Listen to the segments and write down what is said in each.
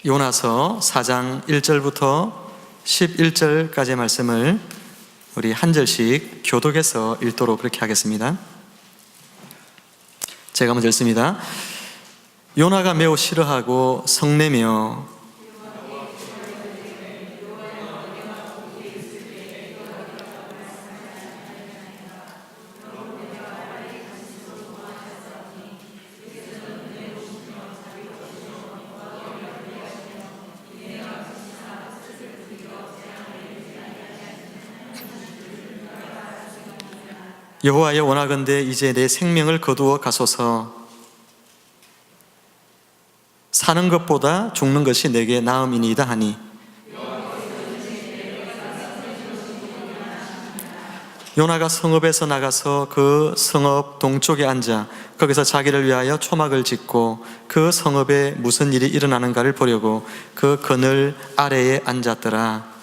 요나서 4장 1절부터 11절까지의 말씀을 우리 한 절씩 교독해서 읽도록 그렇게 하겠습니다. 제가 먼저 읽습니다. 요나가 매우 싫어하고 성내며 여호와여, 원하건대 이제 내 생명을 거두어 가소서. 사는 것보다 죽는 것이 내게 나음이니이다 하니, 요나가 성읍에서 나가서 그 성읍 동쪽에 앉아 거기서 자기를 위하여 초막을 짓고 그 성읍에 무슨 일이 일어나는가를 보려고 그 그늘 아래에 앉았더라.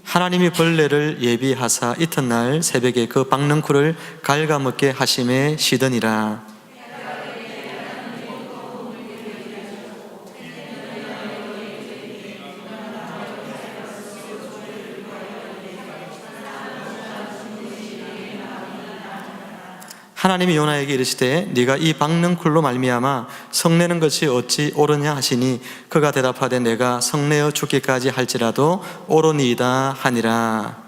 하나님이 벌레를 예비하사 이튿날 새벽에 그 박넝쿨을 갉아먹게 하심에 시더니라. 하나님이 요나에게 이르시되 네가 이 박넝쿨로 말미암아 성내는 것이 어찌 옳으냐 하시니 그가 대답하되 내가 성내어 죽기까지 할지라도 옳으니이다 하니라.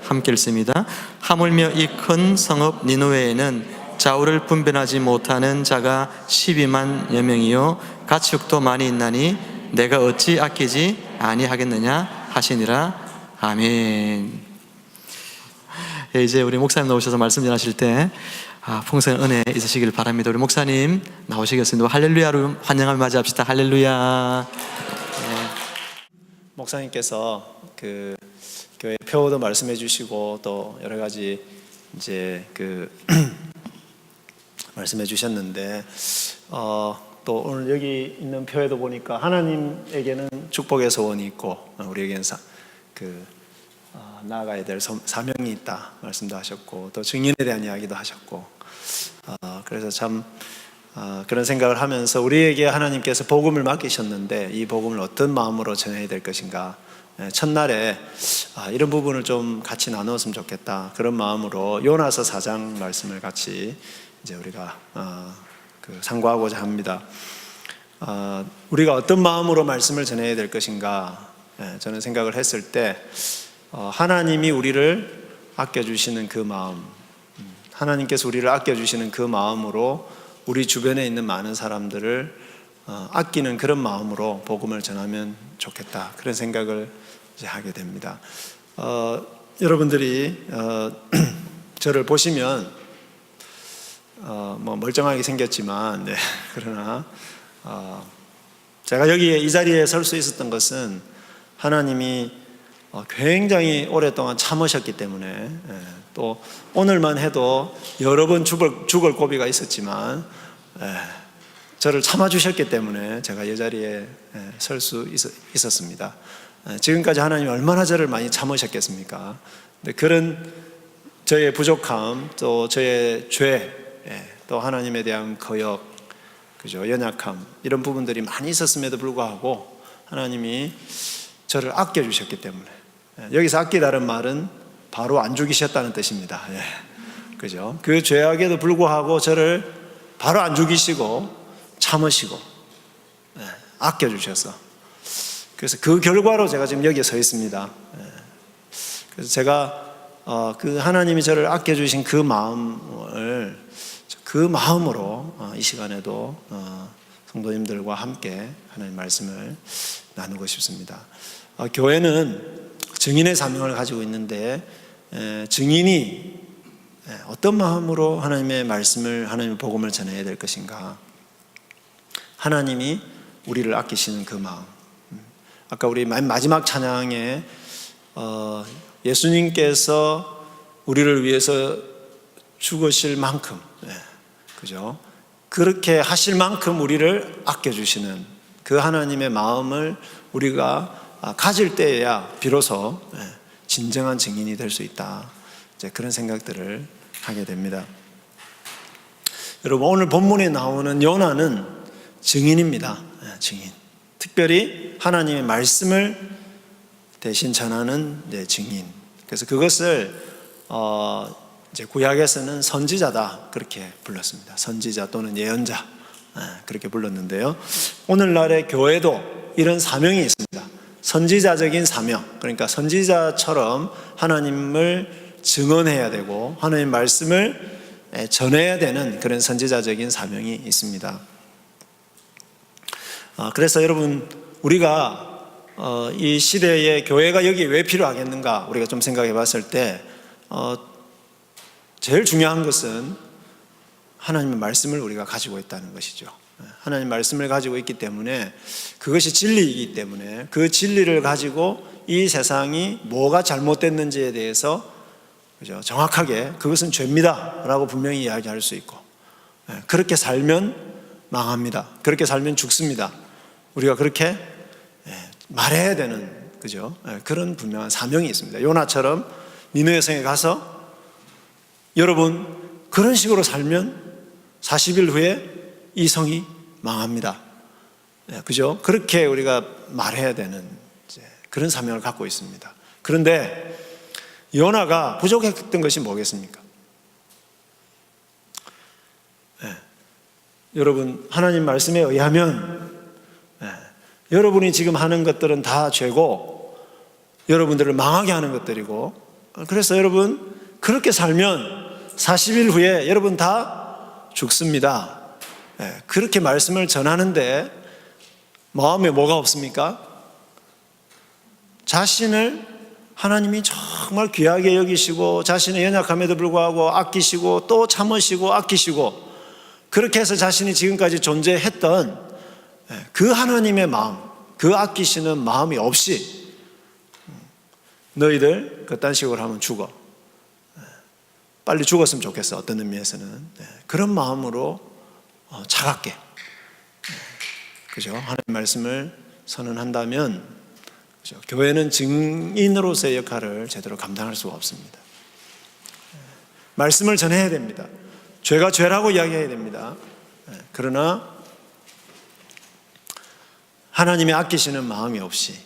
함께 읽습니다. 하물며 이 큰 성읍 니느웨에는 좌우를 분별하지 못하는 자가 12만여 명이요 가축도 많이 있나니 내가 어찌 아끼지 아니하겠느냐 하시니라. 아멘. 이제 우리 목사님 나오셔서 말씀 전하실 때 풍성한 은혜 있으시길 바랍니다. 우리 목사님 나오시겠습니다. 할렐루야로 환영을 맞이합시다. 할렐루야. 목사님께서 그 교회 표도 말씀해 주시고 또 여러 가지 이제 말씀해 주셨는데 또 오늘 여기 있는 표에도 보니까 하나님에게는 축복의 소원이 있고 우리에게는 나아가야 될 사명이 있다 말씀도 하셨고 또 증인에 대한 이야기도 하셨고 그래서 참 그런 생각을 하면서 우리에게 하나님께서 복음을 맡기셨는데 이 복음을 어떤 마음으로 전해야 될 것인가, 첫날에 이런 부분을 좀 같이 나누었으면 좋겠다 그런 마음으로 요나서 4장 말씀을 같이 이제 우리가 상고하고자 합니다. 우리가 어떤 마음으로 말씀을 전해야 될 것인가, 저는 생각을 했을 때 하나님이 우리를 아껴주시는 그 마음, 하나님께서 우리를 아껴주시는 그 마음으로 우리 주변에 있는 많은 사람들을 아끼는 그런 마음으로 복음을 전하면 좋겠다 그런 생각을 이제 하게 됩니다. 여러분들이 저를 보시면 멀쩡하게 생겼지만 그러나 제가 여기에 이 자리에 설 수 있었던 것은 하나님이 굉장히 오랫동안 참으셨기 때문에, 또 오늘만 해도 여러 번 죽을 고비가 있었지만 저를 참아주셨기 때문에 제가 이 자리에 설 수 있었습니다. 지금까지 하나님이 얼마나 저를 많이 참으셨겠습니까? 그런 저의 부족함, 또 저의 죄, 또 하나님에 대한 거역, 연약함 이런 부분들이 많이 있었음에도 불구하고 하나님이 저를 아껴주셨기 때문에, 여기서 아끼다는 말은 바로 안 죽이셨다는 뜻입니다. 그죠? 그 죄악에도 불구하고 저를 바로 안 죽이시고 참으시고 아껴주셔서, 그래서 그 결과로 제가 지금 여기에 서 있습니다. 그래서 제가 그 하나님이 저를 아껴주신 그 마음으로 이 시간에도 성도님들과 함께 하나님 말씀을 나누고 싶습니다. 교회는 증인의 사명을 가지고 있는데, 증인이 어떤 마음으로 하나님의 말씀을, 하나님의 복음을 전해야 될 것인가, 하나님이 우리를 아끼시는 그 마음. 아까 우리 마지막 찬양에 예수님께서 우리를 위해서 죽으실 만큼, 그죠? 그렇게 하실 만큼 우리를 아껴주시는 그 하나님의 마음을 우리가 가질 때에야 비로소 진정한 증인이 될 수 있다. 이제 그런 생각들을 하게 됩니다. 여러분, 오늘 본문에 나오는 요나는 증인입니다. 증인. 특별히 하나님의 말씀을 대신 전하는 증인. 그래서 그것을 이제 구약에서는 선지자다 그렇게 불렀습니다. 선지자 또는 예언자 그렇게 불렀는데요. 오늘날의 교회도 이런 사명이 있습니다. 선지자적인 사명. 그러니까 선지자처럼 하나님을 증언해야 되고 하나님의 말씀을 전해야 되는 그런 선지자적인 사명이 있습니다. 그래서 여러분, 우리가 이 시대에 교회가 여기 왜 필요하겠는가 우리가 좀 생각해 봤을 때 제일 중요한 것은 하나님의 말씀을 우리가 가지고 있다는 것이죠. 하나님의 말씀을 가지고 있기 때문에 그것이 진리이기 때문에 그 진리를 가지고 이 세상이 뭐가 잘못됐는지에 대해서 그죠? 정확하게 그것은 죄입니다 라고 분명히 이야기할 수 있고, 그렇게 살면 망합니다. 그렇게 살면 죽습니다. 우리가 그렇게 말해야 되는, 그죠? 그런 분명한 사명이 있습니다. 요나처럼 니느웨 성에 가서 여러분 그런 식으로 살면 40일 후에 이 성이 망합니다. 그죠? 그렇게 우리가 말해야 되는 그런 사명을 갖고 있습니다. 그런데 요나가 부족했던 것이 뭐겠습니까? 여러분, 하나님 말씀에 의하면 여러분이 지금 하는 것들은 다 죄고 여러분들을 망하게 하는 것들이고, 그래서 여러분 그렇게 살면 40일 후에 여러분 다 죽습니다. 그렇게 말씀을 전하는데 마음에 뭐가 없습니까? 자신을 하나님이 정말 귀하게 여기시고 자신의 연약함에도 불구하고 아끼시고 또 참으시고 아끼시고 그렇게 해서 자신이 지금까지 존재했던 그 하나님의 마음, 그 아끼시는 마음이 없이 너희들 그딴 식으로 하면 죽어, 빨리 죽었으면 좋겠어, 어떤 의미에서는 그런 마음으로 차갑게, 그죠? 하나님 말씀을 선언한다면 그죠? 교회는 증인으로서의 역할을 제대로 감당할 수가 없습니다. 말씀을 전해야 됩니다. 죄가 죄라고 이야기해야 됩니다. 그러나 하나님의 아끼시는 마음이 없이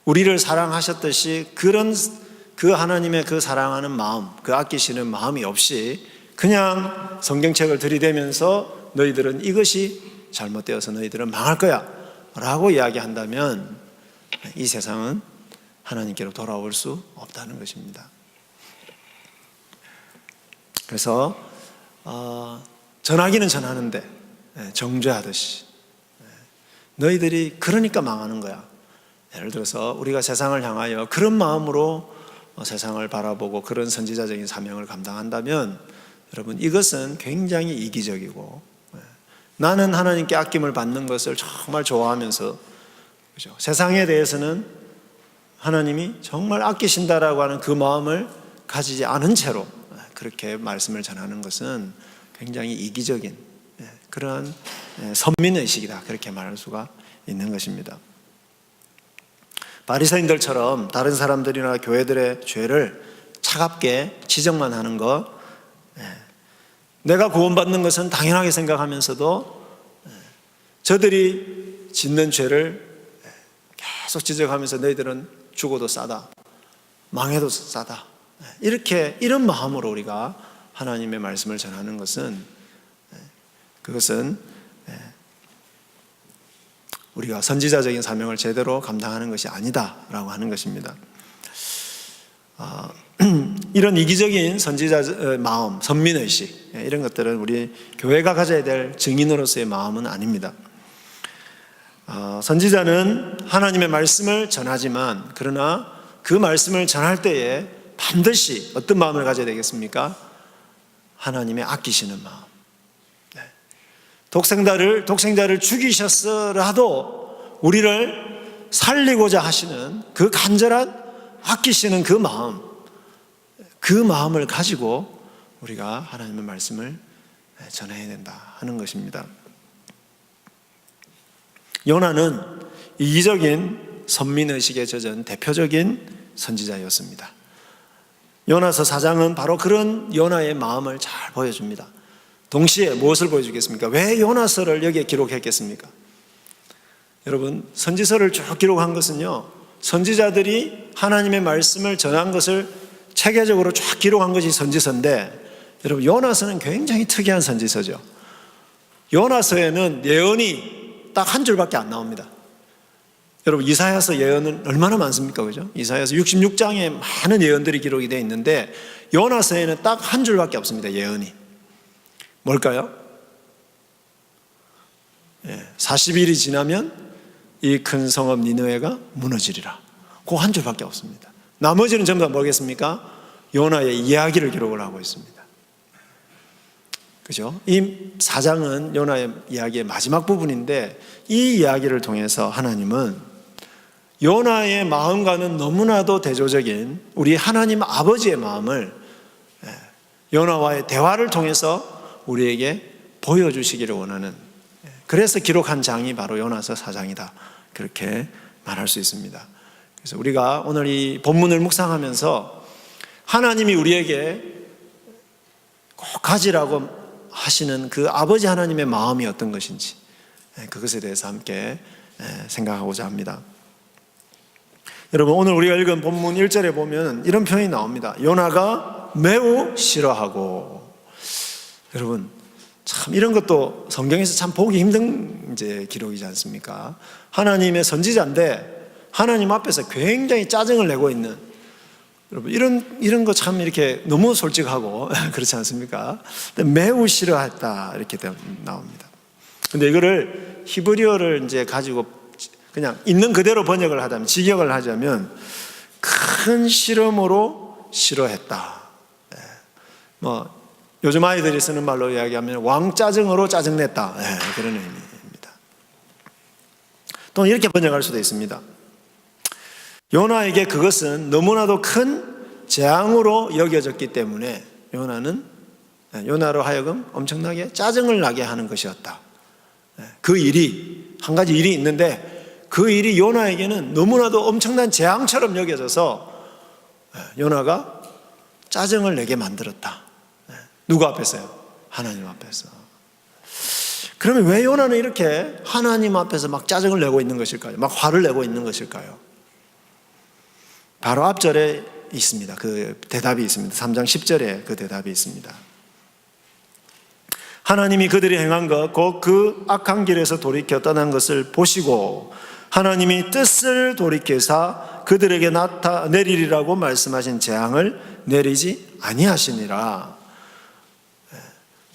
우리를 사랑하셨듯이 그런 그 하나님의 그 사랑하는 마음, 그 아끼시는 마음이 없이 그냥 성경책을 들이대면서 너희들은 이것이 잘못되어서 너희들은 망할 거야 라고 이야기한다면 이 세상은 하나님께로 돌아올 수 없다는 것입니다. 그래서 전하기는 전하는데 정죄하듯이 너희들이 그러니까 망하는 거야. 예를 들어서 우리가 세상을 향하여 그런 마음으로 세상을 바라보고 그런 선지자적인 사명을 감당한다면 여러분 이것은 굉장히 이기적이고, 나는 하나님께 아낌을 받는 것을 정말 좋아하면서 그죠? 세상에 대해서는 하나님이 정말 아끼신다라고 하는 그 마음을 가지지 않은 채로 그렇게 말씀을 전하는 것은 굉장히 이기적인 그러한 선민의식이다, 그렇게 말할 수가 있는 것입니다. 바리새인들처럼 다른 사람들이나 교회들의 죄를 차갑게 지적만 하는 것, 내가 구원받는 것은 당연하게 생각하면서도 저들이 짓는 죄를 계속 지적하면서 너희들은 죽어도 싸다, 망해도 싸다, 이런 마음으로 우리가 하나님의 말씀을 전하는 것은, 그것은 우리가 선지자적인 사명을 제대로 감당하는 것이 아니다라고 하는 것입니다. 이런 이기적인 선지자 마음, 선민의식, 이런 것들은 우리 교회가 가져야 될 증인으로서의 마음은 아닙니다. 선지자는 하나님의 말씀을 전하지만 그러나 그 말씀을 전할 때에 반드시 어떤 마음을 가져야 되겠습니까? 하나님의 아끼시는 마음. 독생자를 죽이셨으라도 우리를 살리고자 하시는 그 간절한 아끼시는 그 마음, 그 마음을 가지고 우리가 하나님의 말씀을 전해야 된다 하는 것입니다. 요나는 이기적인 선민의식에 젖은 대표적인 선지자였습니다. 요나서 4장은 바로 그런 요나의 마음을 잘 보여줍니다. 동시에 무엇을 보여주겠습니까? 왜 요나서를 여기에 기록했겠습니까? 여러분, 선지서를 쭉 기록한 것은요, 선지자들이 하나님의 말씀을 전한 것을 체계적으로 쫙 기록한 것이 선지서인데, 여러분, 요나서는 굉장히 특이한 선지서죠. 요나서에는 예언이 딱 한 줄밖에 안 나옵니다. 여러분, 이사야서 예언은 얼마나 많습니까? 그죠? 이사야서 66장에 많은 예언들이 기록이 되어 있는데 요나서에는 딱 한 줄밖에 없습니다. 예언이. 뭘까요? 40일이 지나면 이 큰 성읍 니느웨가 무너지리라. 그 한 줄밖에 없습니다. 나머지는 전부 다 뭐겠습니까? 요나의 이야기를 기록을 하고 있습니다. 그죠? 이 4장은 요나의 이야기의 마지막 부분인데 이 이야기를 통해서 하나님은 요나의 마음과는 너무나도 대조적인 우리 하나님 아버지의 마음을 요나와의 대화를 통해서 우리에게 보여주시기를 원하는, 그래서 기록한 장이 바로 요나서 4장이다, 그렇게 말할 수 있습니다. 그래서 우리가 오늘 이 본문을 묵상하면서 하나님이 우리에게 꼭 가지라고 하시는 그 아버지 하나님의 마음이 어떤 것인지 그것에 대해서 함께 생각하고자 합니다. 여러분, 오늘 우리가 읽은 본문 1절에 보면 이런 표현이 나옵니다. 요나가 매우 싫어하고. 여러분, 참 이런 것도 성경에서 참 보기 힘든 이제 기록이지 않습니까? 하나님의 선지자인데 하나님 앞에서 굉장히 짜증을 내고 있는, 여러분, 이런 거 참 이렇게 너무 솔직하고 그렇지 않습니까? 근데 매우 싫어했다 이렇게 나옵니다. 근데 이거를 히브리어를 이제 가지고 그냥 있는 그대로 번역을 하자면, 직역을 하자면 큰 시름으로 싫어했다. 뭐 요즘 아이들이 쓰는 말로 이야기하면 왕짜증으로 짜증냈다, 그런 의미입니다. 또 이렇게 번역할 수도 있습니다. 요나에게 그것은 너무나도 큰 재앙으로 여겨졌기 때문에 요나로 하여금 엄청나게 짜증을 나게 하는 것이었다. 그 일이, 한 가지 일이 있는데 그 일이 요나에게는 너무나도 엄청난 재앙처럼 여겨져서 요나가 짜증을 내게 만들었다. 누구 앞에서요? 하나님 앞에서. 그러면 왜 요나는 이렇게 하나님 앞에서 막 짜증을 내고 있는 것일까요? 막 화를 내고 있는 것일까요? 바로 앞절에 있습니다. 그 대답이 있습니다. 3장 10절에 그 대답이 있습니다. 하나님이 그들이 행한 것, 곧 그 악한 길에서 돌이켜 떠난 것을 보시고 하나님이 뜻을 돌이켜사 그들에게 내리리라고 말씀하신 재앙을 내리지 아니하시니라.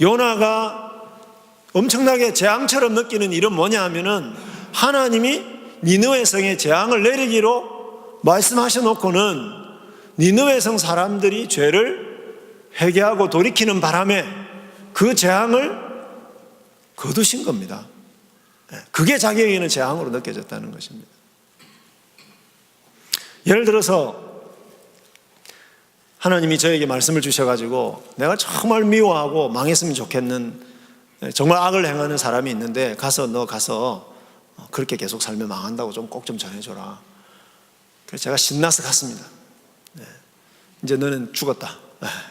요나가 엄청나게 재앙처럼 느끼는 일은 뭐냐 하면은 하나님이 니느웨 성에 재앙을 내리기로 말씀하셔 놓고는 니느웨 성 사람들이 죄를 회개하고 돌이키는 바람에 그 재앙을 거두신 겁니다. 그게 자기에게는 재앙으로 느껴졌다는 것입니다. 예를 들어서 하나님이 저에게 말씀을 주셔가지고 내가 정말 미워하고 망했으면 좋겠는, 정말 악을 행하는 사람이 있는데 너 가서 그렇게 계속 살면 망한다고 꼭 좀 전해줘라. 그래서 제가 신나서 갔습니다. 이제 너는 죽었다,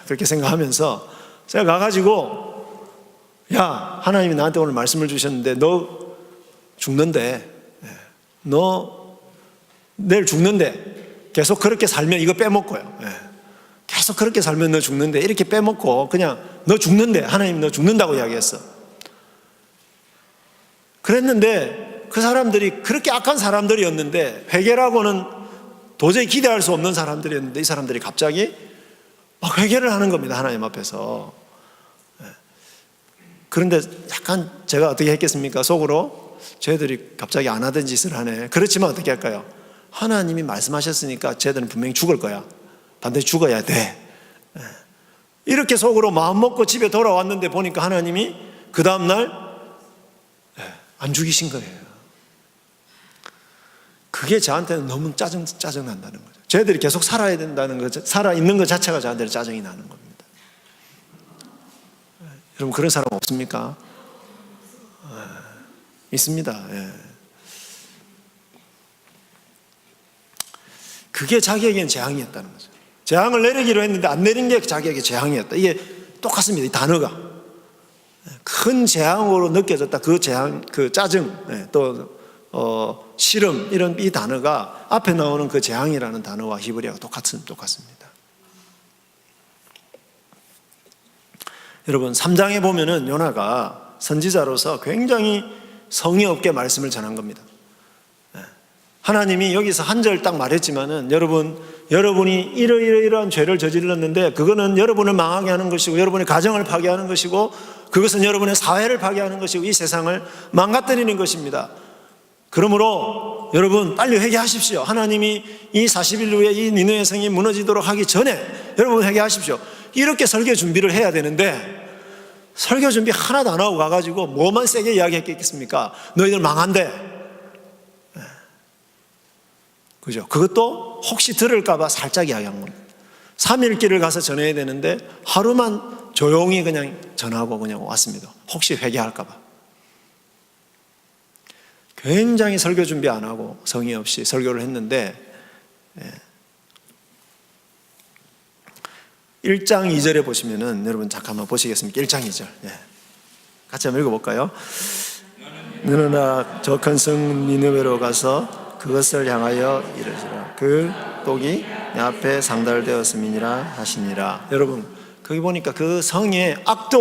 그렇게 생각하면서 제가 가가지고, 야, 하나님이 나한테 오늘 말씀을 주셨는데 너 죽는데, 너 내일 죽는데 계속 그렇게 살면 이거 빼먹고요, 계속 그렇게 살면 너 죽는데, 이렇게 빼먹고 그냥 너 죽는데, 하나님 너 죽는다고 이야기했어. 그랬는데 그 사람들이 그렇게 악한 사람들이었는데, 회개라고는 도저히 기대할 수 없는 사람들이었는데 이 사람들이 갑자기 막 회개를 하는 겁니다, 하나님 앞에서. 그런데 약간 제가 어떻게 했겠습니까? 속으로 쟤들이 갑자기 안 하던 짓을 하네. 그렇지만 어떻게 할까요? 하나님이 말씀하셨으니까 쟤들은 분명히 죽을 거야, 반드시 죽어야 돼, 이렇게 속으로 마음 먹고 집에 돌아왔는데 보니까 하나님이 그 다음날 안 죽이신 거예요. 그게 저한테는 너무 짜증난다는 거죠. 저희들이 계속 살아야 된다는 것, 살아있는 것 자체가 저한테는 짜증이 나는 겁니다. 여러분, 그런 사람 없습니까? 있습니다. 예. 그게 자기에겐 재앙이었다는 거죠. 재앙을 내리기로 했는데 안 내린 게 자기에게 재앙이었다. 이게 똑같습니다. 이 단어가. 큰 재앙으로 느껴졌다. 그 재앙, 그 짜증, 또 싫음, 이런 이 단어가 앞에 나오는 그 재앙이라는 단어와 히브리어가 똑같습니다. 여러분, 3장에 보면은 요나가 선지자로서 굉장히 성의 없게 말씀을 전한 겁니다. 하나님이 여기서 한 절 딱 말했지만은 여러분이 이러이러한 죄를 저질렀는데 그거는 여러분을 망하게 하는 것이고 여러분의 가정을 파괴하는 것이고 그것은 여러분의 사회를 파괴하는 것이고 이 세상을 망가뜨리는 것입니다. 그러므로 여러분 빨리 회개하십시오. 하나님이 이 40일 후에 이 니느웨 성이 무너지도록 하기 전에 여러분 회개하십시오. 이렇게 설교 준비를 해야 되는데 설교 준비 하나도 안 하고 가가지고 뭐만 세게 이야기했겠습니까? 너희들 망한대. 그죠? 그것도 혹시 들을까봐 살짝 이야기한 겁니다. 3일 길을 가서 전해야 되는데 하루만 조용히 그냥 전하고 그냥 왔습니다. 혹시 회개할까봐. 굉장히 설교 준비 안 하고 성의 없이 설교를 했는데 1장 2절에 보시면은 여러분 잠깐만 보시겠습니까? 1장 2절. 같이 한번 읽어볼까요? 너는 저 큰 성 니느웨로 가서 그것을 향하여 이르시라. 그 독이 내 앞에 상달되었음이니라 하시니라. 여러분 거기 보니까 그 성에 악한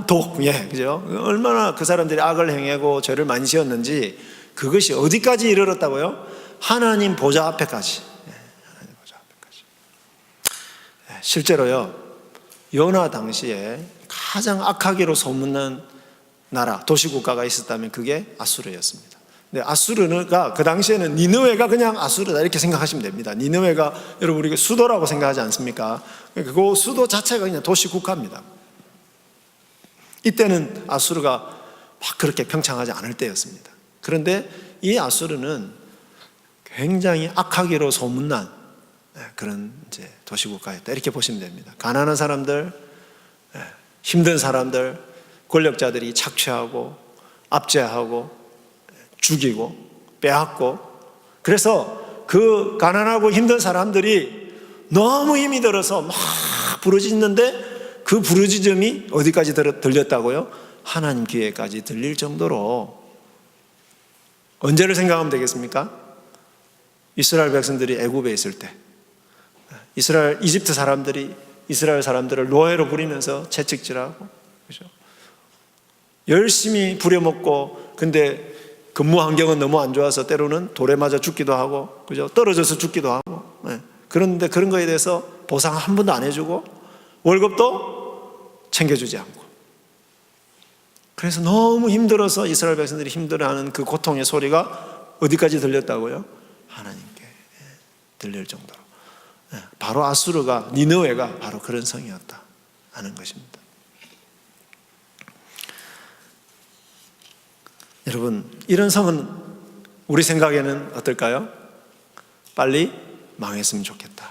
독, 그죠? 얼마나 그 사람들이 악을 행하고 죄를 많이 지었는지 그것이 어디까지 이르렀다고요? 하나님 보좌 앞에까지. 하나님 보좌 앞에까지. 실제로요, 요나 당시에 가장 악하기로 소문난 나라, 도시국가가 있었다면 그게 아수르였습니다. 근데 아수르가 그 당시에는 니느웨가 그냥 아수르다 이렇게 생각하시면 됩니다. 니느웨가 여러분 우리가 수도라고 생각하지 않습니까? 그 수도 자체가 그냥 도시국가입니다. 이때는 아수르가 막 그렇게 평창하지 않을 때였습니다. 그런데 이 아수르는 굉장히 악하기로 소문난 그런 이제 도시국가였다 이렇게 보시면 됩니다. 가난한 사람들, 힘든 사람들, 권력자들이 착취하고 압제하고 죽이고 빼앗고, 그래서 그 가난하고 힘든 사람들이 너무 힘이 들어서 막 부르짖는데 그 부르짖음이 어디까지 들렸다고요? 하나님 귀에까지 들릴 정도로. 언제를 생각하면 되겠습니까? 이스라엘 백성들이 애굽에 있을 때 이집트 사람들이 이스라엘 사람들을 노예로 부리면서 채찍질하고, 그죠? 열심히 부려먹고, 근데 근무 환경은 너무 안 좋아서 때로는 돌에 맞아 죽기도 하고, 그죠? 떨어져서 죽기도 하고. 그런데 그런 거에 대해서 보상 한 번도 안 해주고 월급도 챙겨주지 않고. 그래서 너무 힘들어서 이스라엘 백성들이 힘들어하는 그 고통의 소리가 어디까지 들렸다고요? 하나님께 들릴 정도로. 바로 아수르가, 니느웨가 바로 그런 성이었다 하는 것입니다. 여러분, 이런 성은 우리 생각에는 어떨까요? 빨리 망했으면 좋겠다.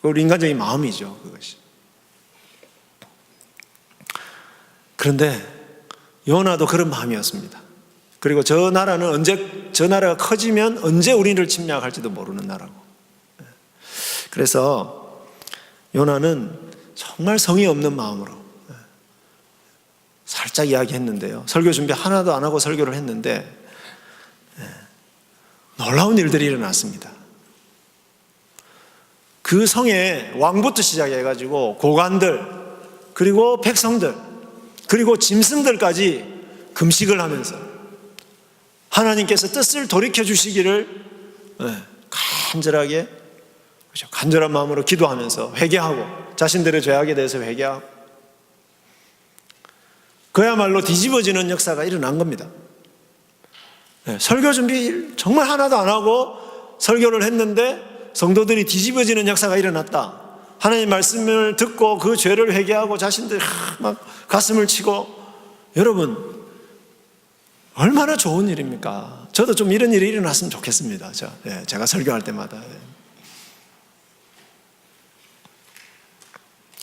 우리 인간적인 마음이죠, 그것이. 그런데 요나도 그런 마음이었습니다. 그리고 저 나라가 커지면 언제 우리를 침략할지도 모르는 나라고. 그래서 요나는 정말 성의 없는 마음으로 살짝 이야기했는데요, 설교 준비 하나도 안 하고 설교를 했는데 놀라운 일들이 일어났습니다. 그 성에 왕부터 시작해가지고 고관들, 그리고 백성들, 그리고 짐승들까지 금식을 하면서 하나님께서 뜻을 돌이켜 주시기를 간절하게, 그렇죠, 간절한 마음으로 기도하면서 회개하고, 자신들의 죄악에 대해서 회개하고, 그야말로 뒤집어지는 역사가 일어난 겁니다. 설교 준비 정말 하나도 안 하고 설교를 했는데 성도들이 뒤집어지는 역사가 일어났다. 하나님 말씀을 듣고 그 죄를 회개하고 자신들 막 가슴을 치고. 여러분, 얼마나 좋은 일입니까? 저도 좀 이런 일이 일어났으면 좋겠습니다. 제가 설교할 때마다.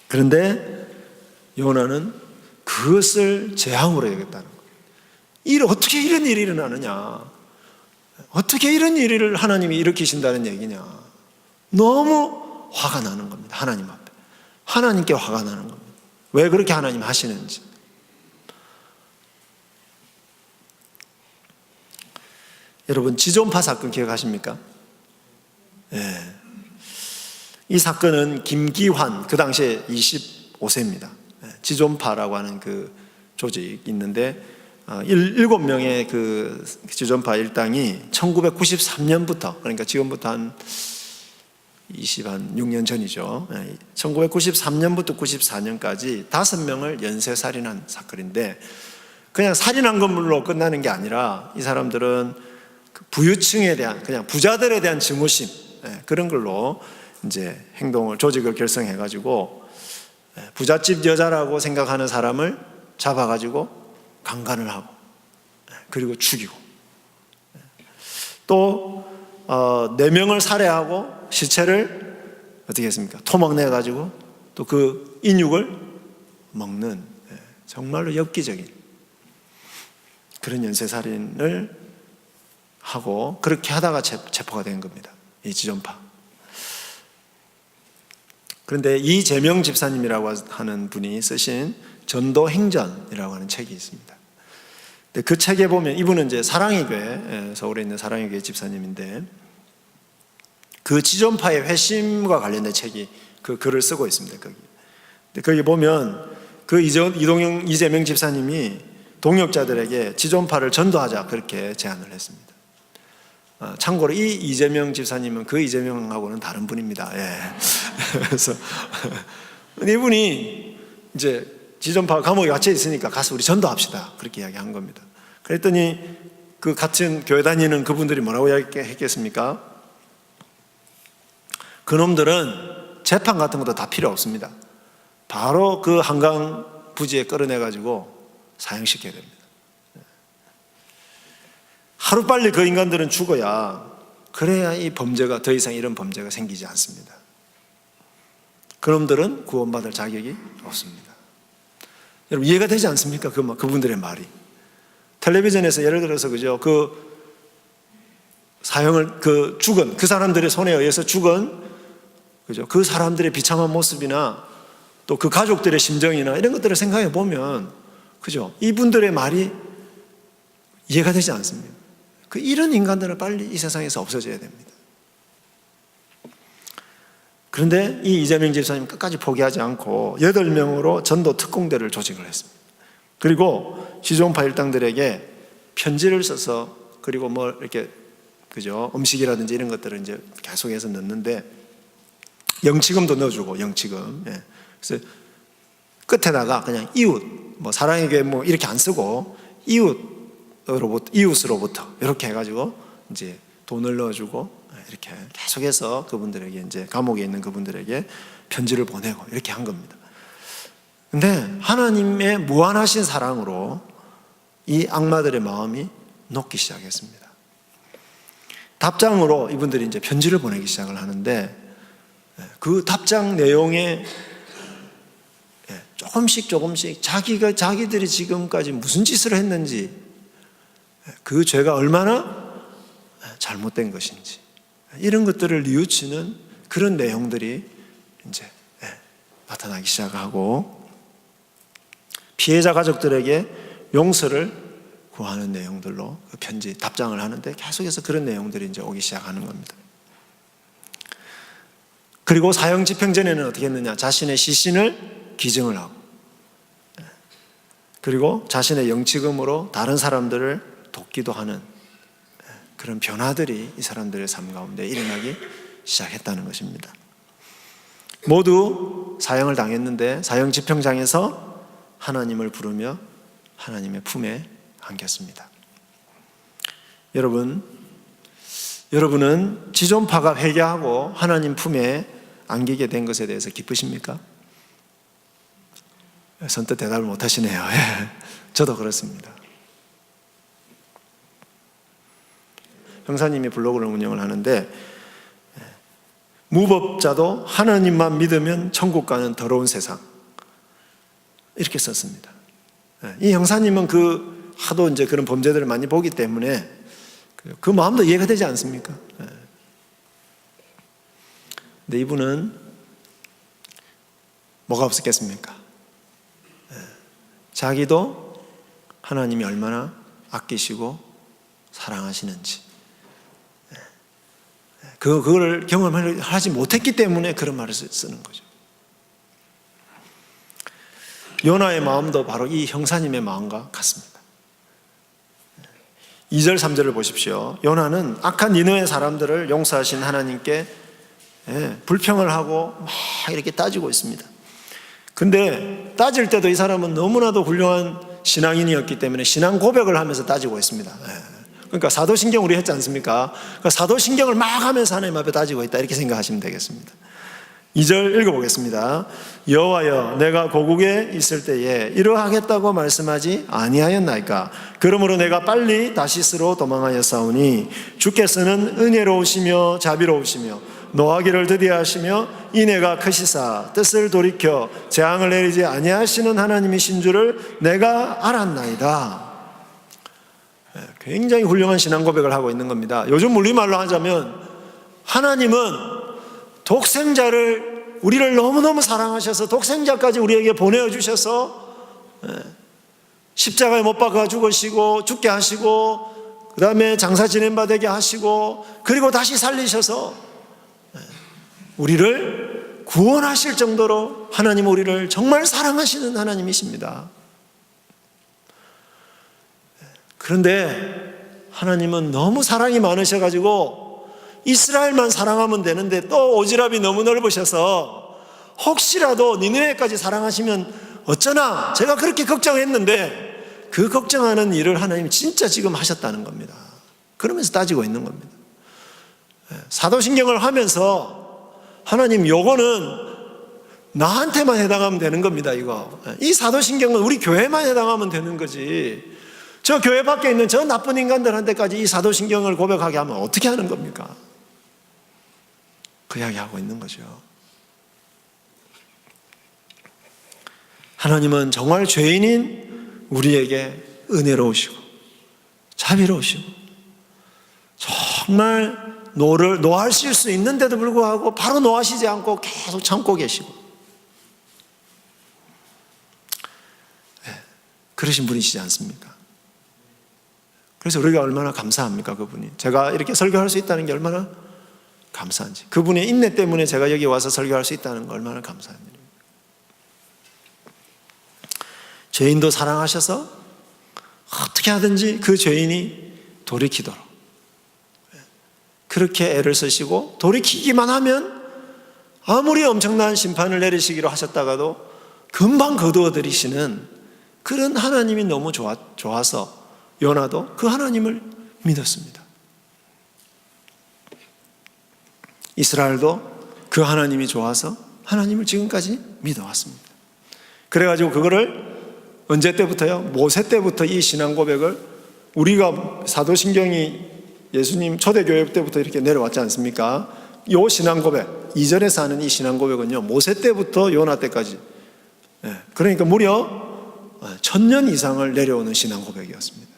그런데 요나는 그것을 재앙으로 여겼다는 거예요. 어떻게 이런 일이 일어나느냐? 어떻게 이런 일을 하나님이 일으키신다는 얘기냐? 너무 화가 나는 겁니다. 하나님 앞에. 하나님께 화가 나는 겁니다. 왜 그렇게 하나님 하시는지. 여러분, 지존파 사건 기억하십니까? 네. 이 사건은 김기환, 그 당시에 25세입니다. 지존파라고 하는 그 조직이 있는데 7명의 그 지존파 일당이 1993년부터, 그러니까 지금부터 한 26년 전이죠. 1993년부터 94년까지 5명을 연쇄살인한 사건인데, 그냥 살인한 것으로 끝나는 게 아니라 이 사람들은 부유층에 대한, 그냥 부자들에 대한 증오심, 그런 걸로 이제 조직을 결성해가지고 부잣집 여자라고 생각하는 사람을 잡아가지고 강간을 하고, 그리고 죽이고, 또 4명을 살해하고 시체를 어떻게 했습니까? 토막내가지고 또 그 인육을 먹는, 정말로 엽기적인 그런 연쇄살인을 하고, 그렇게 하다가 체포가 된 겁니다. 이 지존파. 그런데 이재명 집사님이라고 하는 분이 쓰신 전도행전이라고 하는 책이 있습니다. 근데 그 책에 보면, 이분은 이제 사랑의 교회, 서울에 있는 사랑의 교회 집사님인데, 그 지존파의 회심과 관련된 책이 그 글을 쓰고 있습니다. 근데 거기 보면 그 이재명 집사님이 동역자들에게 지존파를 전도하자, 그렇게 제안을 했습니다. 참고로 이 이재명 집사님은 그 이재명하고는 다른 분입니다. 그래서 이분이 이제 지존파 감옥에 갇혀 있으니까 가서 우리 전도합시다, 그렇게 이야기한 겁니다. 그랬더니 그 같은 교회 다니는 그분들이 뭐라고 이야기했겠습니까? 그놈들은 재판 같은 것도 다 필요 없습니다. 바로 그 한강 부지에 끌어내가지고 사형시켜야 됩니다. 하루빨리 그 인간들은 죽어야, 그래야 이 범죄가, 더 이상 이런 범죄가 생기지 않습니다. 그놈들은 구원받을 자격이 없습니다. 여러분, 이해가 되지 않습니까? 그분들의 말이. 텔레비전에서 예를 들어서, 그죠? 죽은, 그 사람들의 손에 의해서 죽은, 그죠? 그 사람들의 비참한 모습이나 또 그 가족들의 심정이나 이런 것들을 생각해 보면, 그죠? 이분들의 말이 이해가 되지 않습니다. 이런 인간들은 빨리 이 세상에서 없어져야 됩니다. 그런데 이 이재명 집사님 끝까지 포기하지 않고 8명으로 전도 특공대를 조직을 했습니다. 그리고 지존파 일당들에게 편지를 써서, 그리고 뭐 이렇게, 그죠? 음식이라든지 이런 것들을 이제 계속해서 넣는데, 영치금도 넣어주고, 영치금. 그래서 끝에다가 그냥 이웃, 뭐 사랑의 교회 뭐 이렇게 안 쓰고 이웃으로부터 이렇게 해가지고 이제 돈을 넣어주고, 이렇게 계속해서 그분들에게, 이제 감옥에 있는 그분들에게 편지를 보내고 이렇게 한 겁니다. 근데 하나님의 무한하신 사랑으로 이 악마들의 마음이 녹기 시작했습니다. 답장으로 이분들이 이제 편지를 보내기 시작을 하는데, 그 답장 내용에 조금씩 자기들이 지금까지 무슨 짓을 했는지, 그 죄가 얼마나 잘못된 것인지, 이런 것들을 뉘우치는 그런 내용들이 이제 나타나기 시작하고, 피해자 가족들에게 용서를 구하는 내용들로 그 편지, 답장을 하는데 계속해서 그런 내용들이 이제 오기 시작하는 겁니다. 그리고 사형 집행 전에는 어떻게 했느냐? 자신의 시신을 기증을 하고, 그리고 자신의 영치금으로 다른 사람들을 돕기도 하는 그런 변화들이 이 사람들의 삶 가운데 일어나기 시작했다는 것입니다. 모두 사형을 당했는데 사형 집행장에서 하나님을 부르며 하나님의 품에 안겼습니다. 여러분은 지존파가 회개하고 하나님 품에 안기게 된 것에 대해서 기쁘십니까? 선뜻 대답을 못 하시네요. 저도 그렇습니다. 형사님이 블로그를 운영을 하는데, 무법자도 하나님만 믿으면 천국 가는 더러운 세상, 이렇게 썼습니다. 이 형사님은 하도 이제 그런 범죄들을 많이 보기 때문에 그 마음도 이해가 되지 않습니까? 근데 이분은 뭐가 없었겠습니까? 자기도 하나님이 얼마나 아끼시고 사랑하시는지 그걸 경험하지 못했기 때문에 그런 말을 쓰는 거죠. 요나의 마음도 바로 이 형사님의 마음과 같습니다. 2절 3절을 보십시오. 요나는 악한 니느웨 사람들을 용서하신 하나님께 불평을 하고 막 이렇게 따지고 있습니다. 근데 따질 때도 이 사람은 너무나도 훌륭한 신앙인이었기 때문에 신앙 고백을 하면서 따지고 있습니다. 그러니까 사도신경 우리 했지 않습니까? 그러니까 사도신경을 막 하면서 하나님 앞에 따지고 있다, 이렇게 생각하시면 되겠습니다. 2절 읽어보겠습니다. 여호와여, 내가 고국에 있을 때에 이러하겠다고 말씀하지 아니하였나이까? 그러므로 내가 빨리 다시스로 도망하였사오니 주께서는 은혜로우시며 자비로우시며 노하기를 드디하시며 인애가 크시사 뜻을 돌이켜 재앙을 내리지 아니하시는 하나님이신 줄을 내가 알았나이다. 굉장히 훌륭한 신앙 고백을 하고 있는 겁니다. 요즘 우리말로 하자면 하나님은 독생자를, 우리를 너무너무 사랑하셔서 독생자까지 우리에게 보내주셔서 십자가에 못 박아 죽으시고 죽게 하시고 그 다음에 장사 지낸 바 되게 하시고 그리고 다시 살리셔서 우리를 구원하실 정도로 하나님 우리를 정말 사랑하시는 하나님이십니다. 그런데 하나님은 너무 사랑이 많으셔가지고 이스라엘만 사랑하면 되는데 또 오지랖이 너무 넓으셔서 혹시라도 니느웨까지 사랑하시면 어쩌나 제가 그렇게 걱정했는데 그 걱정하는 일을 하나님이 진짜 지금 하셨다는 겁니다. 그러면서 따지고 있는 겁니다. 사도신경을 하면서 하나님 요거는 나한테만 해당하면 되는 겁니다. 이 사도신경은 우리 교회만 해당하면 되는 거지, 저 교회 밖에 있는 저 나쁜 인간들한테까지 이 사도신경을 고백하게 하면 어떻게 하는 겁니까? 그 이야기하고 있는 거죠. 하나님은 정말 죄인인 우리에게 은혜로우시고 자비로우시고 정말 노하실 수 있는데도 불구하고 바로 노하시지 않고 계속 참고 계시고 그러신 분이시지 않습니까? 그래서 우리가 얼마나 감사합니까? 그분이, 제가 이렇게 설교할 수 있다는 게 얼마나 감사한지, 그분의 인내 때문에 제가 여기 와서 설교할 수 있다는 거 얼마나 감사한 일입니다. 죄인도 사랑하셔서 어떻게 하든지 그 죄인이 돌이키도록 그렇게 애를 쓰시고, 돌이키기만 하면 아무리 엄청난 심판을 내리시기로 하셨다가도 금방 거두어들이시는 그런 하나님이 너무 좋아서 요나도 그 하나님을 믿었습니다. 이스라엘도 그 하나님이 좋아서 하나님을 지금까지 믿어왔습니다. 그래가지고 그거를 언제 때부터요? 모세 때부터 이 신앙 고백을, 우리가 사도신경이 예수님 초대교회 때부터 이렇게 내려왔지 않습니까? 이 신앙 고백, 2절에서 하는 이 신앙 고백은요, 모세 때부터 요나 때까지, 그러니까 무려 1000년 이상을 내려오는 신앙 고백이었습니다.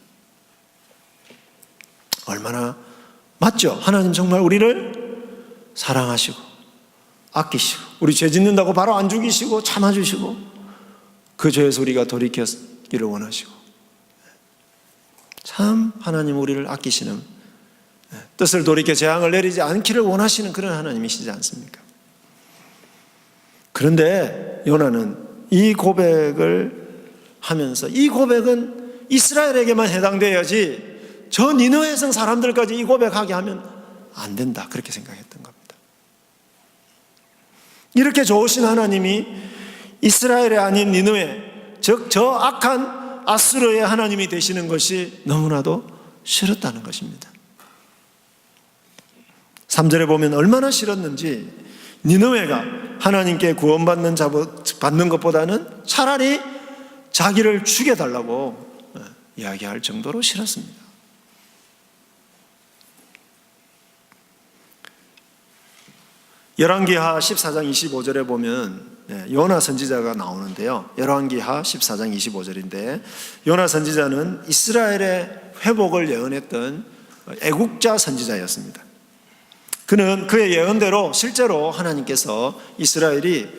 얼마나 맞죠? 하나님 정말 우리를 사랑하시고 아끼시고 우리 죄 짓는다고 바로 안 죽이시고 참아주시고 그 죄에서 우리가 돌이키기를 원하시고, 참 하나님 우리를 아끼시는, 뜻을 돌이켜 재앙을 내리지 않기를 원하시는 그런 하나님이시지 않습니까? 그런데 요나는 이 고백을 하면서, 이 고백은 이스라엘에게만 해당돼야지 저 니느웨 성 사람들까지 이 고백하게 하면 안 된다, 그렇게 생각했던 겁니다. 이렇게 좋으신 하나님이 이스라엘이 아닌 니느웨, 즉 저 악한 아수르의 하나님이 되시는 것이 너무나도 싫었다는 것입니다. 3절에 보면 얼마나 싫었는지, 니느웨가 하나님께 구원받는 받는 것보다는 차라리 자기를 죽여달라고 이야기할 정도로 싫었습니다. 열왕기하 14장 25절에 보면 요나 선지자가 나오는데요. 열왕기하 14장 25절인데 요나 선지자는 이스라엘의 회복을 예언했던 애국자 선지자였습니다. 그는 그의 예언대로 실제로 하나님께서 이스라엘이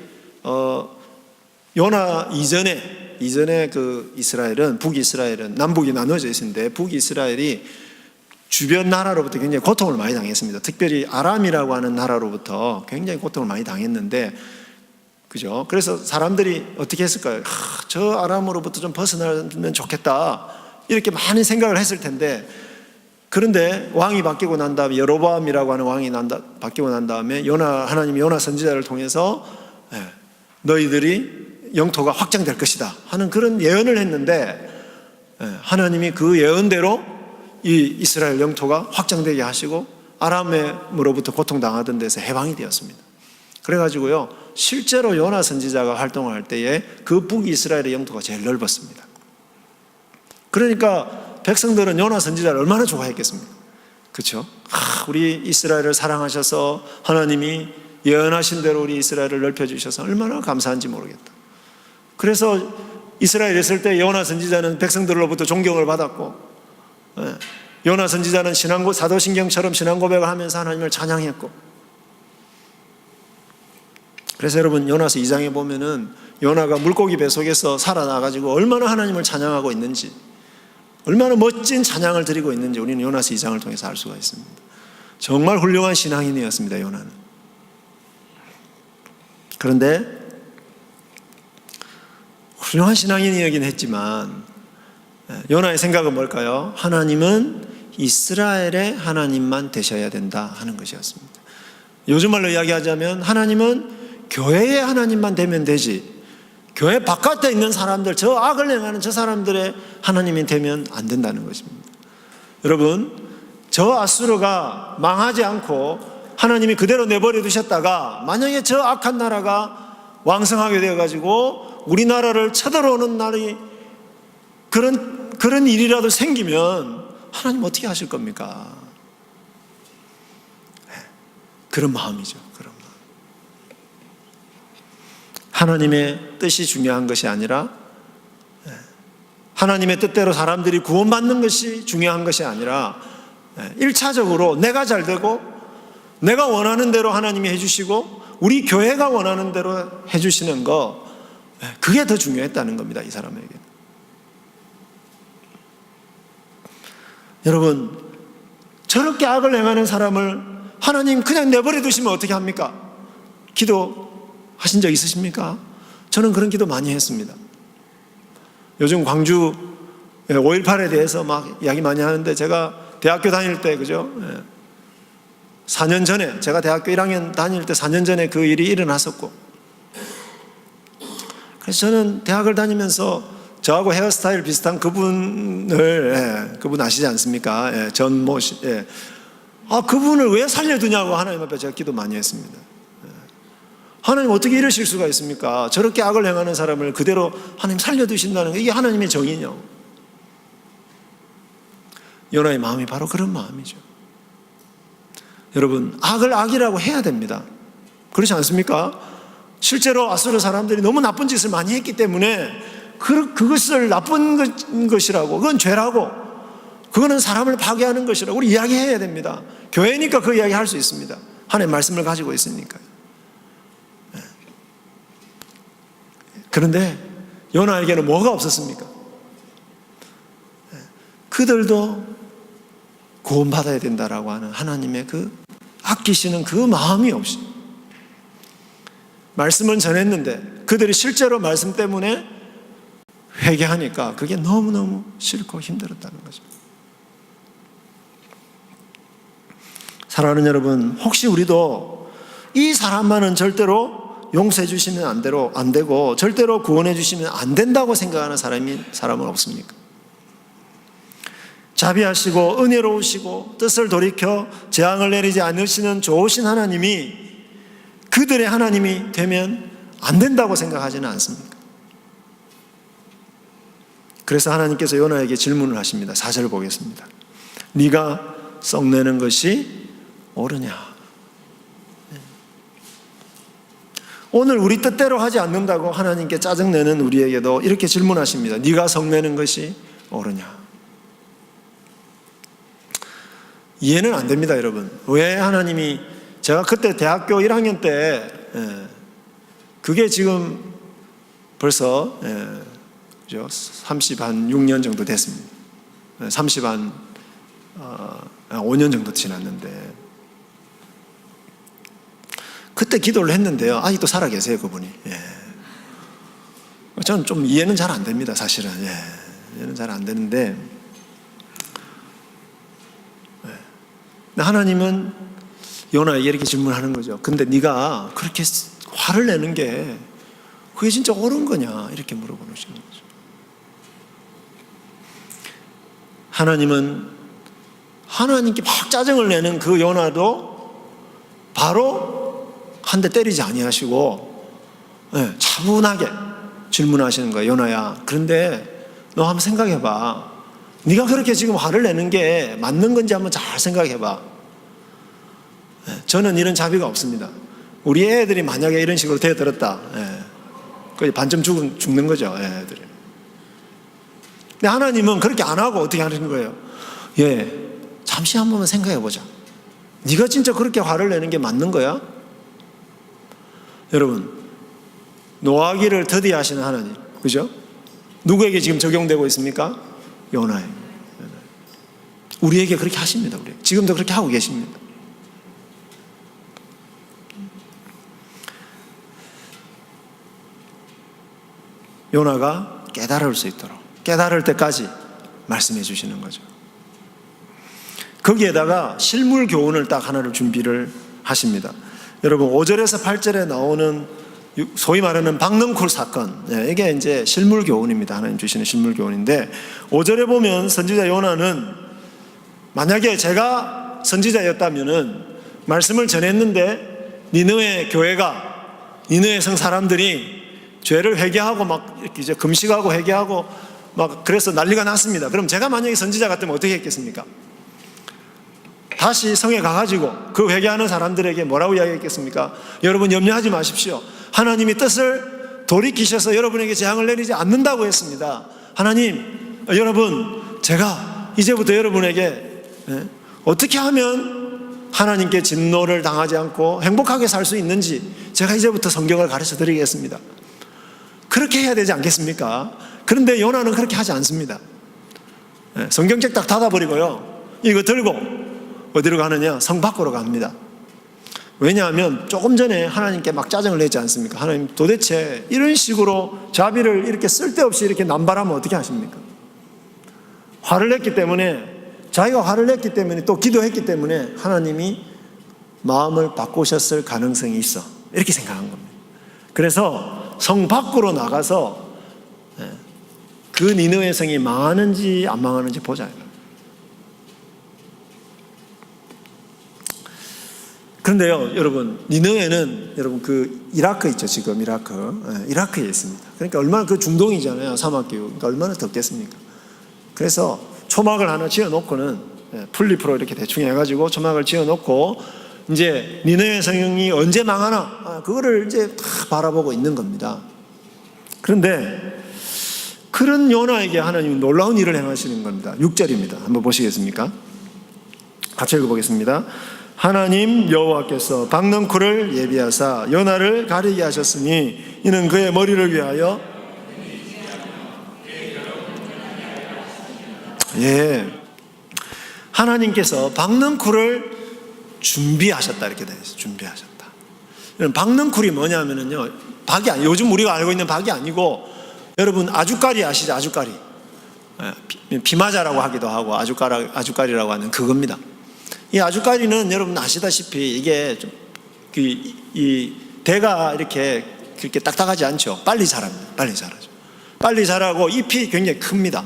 요나 이전에 그 이스라엘은 북이스라엘은 남북이 나눠져 있었는데 북이스라엘이 주변 나라로부터 굉장히 고통을 많이 당했습니다. 특별히 아람이라고 하는 나라로부터 굉장히 고통을 많이 당했는데, 그죠? 그래서 사람들이 어떻게 했을까요? 저 아람으로부터 좀 벗어나면 좋겠다, 이렇게 많이 생각을 했을 텐데, 그런데 왕이 바뀌고 난 다음에 여로보암이라고 하는 왕이 바뀌고 난 다음에 하나님이 요나 선지자를 통해서 너희들이 영토가 확장될 것이다 하는 그런 예언을 했는데, 하나님이 그 예언대로 이 이스라엘 영토가 확장되게 하시고 아람으로부터 고통당하던 데서 해방이 되었습니다. 그래가지고요, 실제로 요나 선지자가 활동을 할 때에 그 북이스라엘의 영토가 제일 넓었습니다. 그러니까 백성들은 요나 선지자를 얼마나 좋아했겠습니까? 그렇죠? 우리 이스라엘을 사랑하셔서 하나님이 예언하신 대로 우리 이스라엘을 넓혀주셔서 얼마나 감사한지 모르겠다. 그래서 이스라엘에 있을 때 요나 선지자는 백성들로부터 존경을 받았고, 요나 선지자는 사도신경처럼 신앙 고백을 하면서 하나님을 찬양했고, 그래서 여러분 요나서 2장에 보면은 요나가 물고기 배 속에서 살아나가지고 얼마나 하나님을 찬양하고 있는지, 얼마나 멋진 찬양을 드리고 있는지 우리는 요나서 2장을 통해서 알 수가 있습니다. 정말 훌륭한 신앙인이었습니다, 요나는. 그런데 훌륭한 신앙인이긴 했지만 요나의 생각은 뭘까요? 하나님은 이스라엘의 하나님만 되셔야 된다 하는 것이었습니다. 요즘 말로 이야기하자면 하나님은 교회의 하나님만 되면 되지, 교회 바깥에 있는 사람들, 저 악을 행하는 저 사람들의 하나님이 되면 안 된다는 것입니다. 여러분, 저 아수르가 망하지 않고 하나님이 그대로 내버려 두셨다가 만약에 저 악한 나라가 왕성하게 되어가지고 우리나라를 쳐들어오는 날이 그런 일이라도 생기면 하나님 어떻게 하실 겁니까? 그런 마음이죠. 그런 마음. 하나님의 뜻이 중요한 것이 아니라, 하나님의 뜻대로 사람들이 구원받는 것이 중요한 것이 아니라 1차적으로 내가 잘 되고 내가 원하는 대로 하나님이 해주시고 우리 교회가 원하는 대로 해주시는 거, 그게 더 중요했다는 겁니다, 이 사람에게. 여러분, 저렇게 악을 행하는 사람을 하나님 그냥 내버려 두시면 어떻게 합니까? 기도하신 적 있으십니까? 저는 그런 기도 많이 했습니다. 요즘 광주 5.18에 대해서 막 이야기 많이 하는데, 제가 대학교 다닐 때, 그죠? 4년 전에, 제가 대학교 1학년 다닐 때 4년 전에 그 일이 일어났었고, 그래서 저는 대학을 다니면서 저하고 헤어스타일 비슷한 그분을, 그분 아시지 않습니까? 전모 씨. 그분을 왜 살려두냐고 하나님 앞에 제가 기도 많이 했습니다. 하나님 어떻게 이러실 수가 있습니까? 저렇게 악을 행하는 사람을 그대로 하나님 살려두신다는 게 이게 하나님의 정의냐고. 요나의 마음이 바로 그런 마음이죠. 여러분, 악을 악이라고 해야 됩니다. 그렇지 않습니까? 실제로 아수르 사람들이 너무 나쁜 짓을 많이 했기 때문에 그것을 나쁜 것이라고, 그건 죄라고, 그거는 사람을 파괴하는 것이라고 우리 이야기해야 됩니다. 교회니까 그 이야기 할 수 있습니다. 하나님의 말씀을 가지고 있으니까요. 그런데 요나에게는 뭐가 없었습니까? 그들도 구원받아야 된다라고 하는 하나님의 그 아끼시는 그 마음이 없이 말씀은 전했는데 그들이 실제로 말씀 때문에 회개하니까 그게 너무너무 싫고 힘들었다는 거죠. 사랑하는 여러분, 혹시 우리도 이 사람만은 절대로 용서해 주시면 안 되고 절대로 구원해 주시면 안 된다고 생각하는 사람은 없습니까? 자비하시고 은혜로우시고 뜻을 돌이켜 재앙을 내리지 않으시는 좋으신 하나님이 그들의 하나님이 되면 안 된다고 생각하지는 않습니까? 그래서 하나님께서 요나에게 질문을 하십니다. 4절 보겠습니다. 네가 썩내는 것이 옳으냐? 오늘 우리 뜻대로 하지 않는다고 하나님께 짜증내는 우리에게도 이렇게 질문하십니다. 네가 성내는 것이 옳으냐? 이해는 안 됩니다, 여러분. 왜 하나님이, 제가 그때 대학교 1학년 때 그게 지금 벌써 36년 정도 됐습니다. 5년 정도 지났는데 그때 기도를 했는데요. 아직도 살아 계세요, 그분이. 저는 좀 이해는 잘 안 됩니다, 사실은. 이해는 잘 안 되는데, 하나님은 요나에게 이렇게 질문하는 거죠. 근데 네가 그렇게 화를 내는 게 그게 진짜 옳은 거냐? 이렇게 물어보시는 거죠. 하나님은 하나님께 막 짜증을 내는 그 요나도 바로 한 대 때리지 아니하시고 차분하게 질문하시는 거예요. 요나야, 그런데 너 한번 생각해봐. 네가 그렇게 지금 화를 내는 게 맞는 건지 한번 잘 생각해봐. 저는 이런 자비가 없습니다. 우리 애들이 만약에 이런 식으로 대들었다, 거의 반쯤 죽는 거죠, 애들이. 근데 하나님은 그렇게 안 하고 어떻게 하는 거예요? 잠시 한 번만 생각해보자. 네가 진짜 그렇게 화를 내는 게 맞는 거야? 여러분, 노하기를 더디하시는 하나님, 그죠? 누구에게 지금 적용되고 있습니까? 요나에. 우리에게 그렇게 하십니다. 우리 지금도 그렇게 하고 계십니다. 요나가 깨달을 수 있도록, 깨달을 때까지 말씀해 주시는 거죠. 거기에다가 실물 교훈을 딱 하나를 준비를 하십니다. 여러분, 5절에서 8절에 나오는 소위 말하는 박넝쿨 사건, 이게 이제 실물 교훈입니다. 하나님 주시는 실물 교훈인데, 5절에 보면 선지자 요나는, 만약에 제가 선지자였다면은 말씀을 전했는데 니느웨 교회가, 니느웨 성 사람들이 죄를 회개하고 막 이제 금식하고 회개하고 막 그래서 난리가 났습니다. 그럼 제가 만약에 선지자 같으면 어떻게 했겠습니까? 다시 성에 가가지고 그 회개하는 사람들에게 뭐라고 이야기했겠습니까? 여러분, 염려하지 마십시오. 하나님이 뜻을 돌이키셔서 여러분에게 재앙을 내리지 않는다고 했습니다. 하나님, 여러분, 제가 이제부터 여러분에게 어떻게 하면 하나님께 진노를 당하지 않고 행복하게 살 수 있는지 제가 이제부터 성경을 가르쳐 드리겠습니다. 그렇게 해야 되지 않겠습니까? 그런데 요나는 그렇게 하지 않습니다. 성경책 딱 닫아버리고요, 이거 들고 어디로 가느냐? 성 밖으로 갑니다. 왜냐하면 조금 전에 하나님께 막 짜증을 내지 않습니까? 하나님, 도대체 이런 식으로 자비를 이렇게 쓸데없이 이렇게 남발하면 어떻게 하십니까? 화를 냈기 때문에, 자기가 화를 냈기 때문에, 또 기도했기 때문에 하나님이 마음을 바꾸셨을 가능성이 있어, 이렇게 생각한 겁니다. 그래서 성 밖으로 나가서 그 니느웨 성이 망하는지 안 망하는지 보자. 그런데요, 여러분, 니느웨는 여러분 그 이라크 있죠, 지금 이라크에 있습니다. 그러니까 얼마나, 그 중동이잖아요, 사막기후. 그러니까 얼마나 덥겠습니까? 그래서 초막을 하나 지어놓고는, 풀잎으로 이렇게 대충 해가지고 초막을 지어놓고 이제 니느웨 성이 언제 망하나, 그거를 이제 다 바라보고 있는 겁니다. 그런데 그런 요나에게 하나님은 놀라운 일을 행하시는 겁니다. 6절입니다. 한번 보시겠습니까? 같이 읽어보겠습니다. 하나님 여호와께서 박넝쿨을 예비하사 요나를 가리게 하셨으니 이는 그의 머리를 위하여, 하나님께서 박넝쿨을 준비하셨다, 이렇게 되어 있어요. 준비하셨다. 박넝쿨이 뭐냐면요, 박이 아니, 요즘 우리가 알고 있는 박이 아니고, 여러분 아주까리 아시죠? 아주까리. 비마자라고 하기도 하고 아주까리라고 하는 그겁니다. 이 아주까리는 여러분 아시다시피 이게 좀 이 대가 이렇게 그렇게 딱딱하지 않죠. 빨리 자랍니다. 빨리 자라죠. 빨리 자라고 잎이 굉장히 큽니다.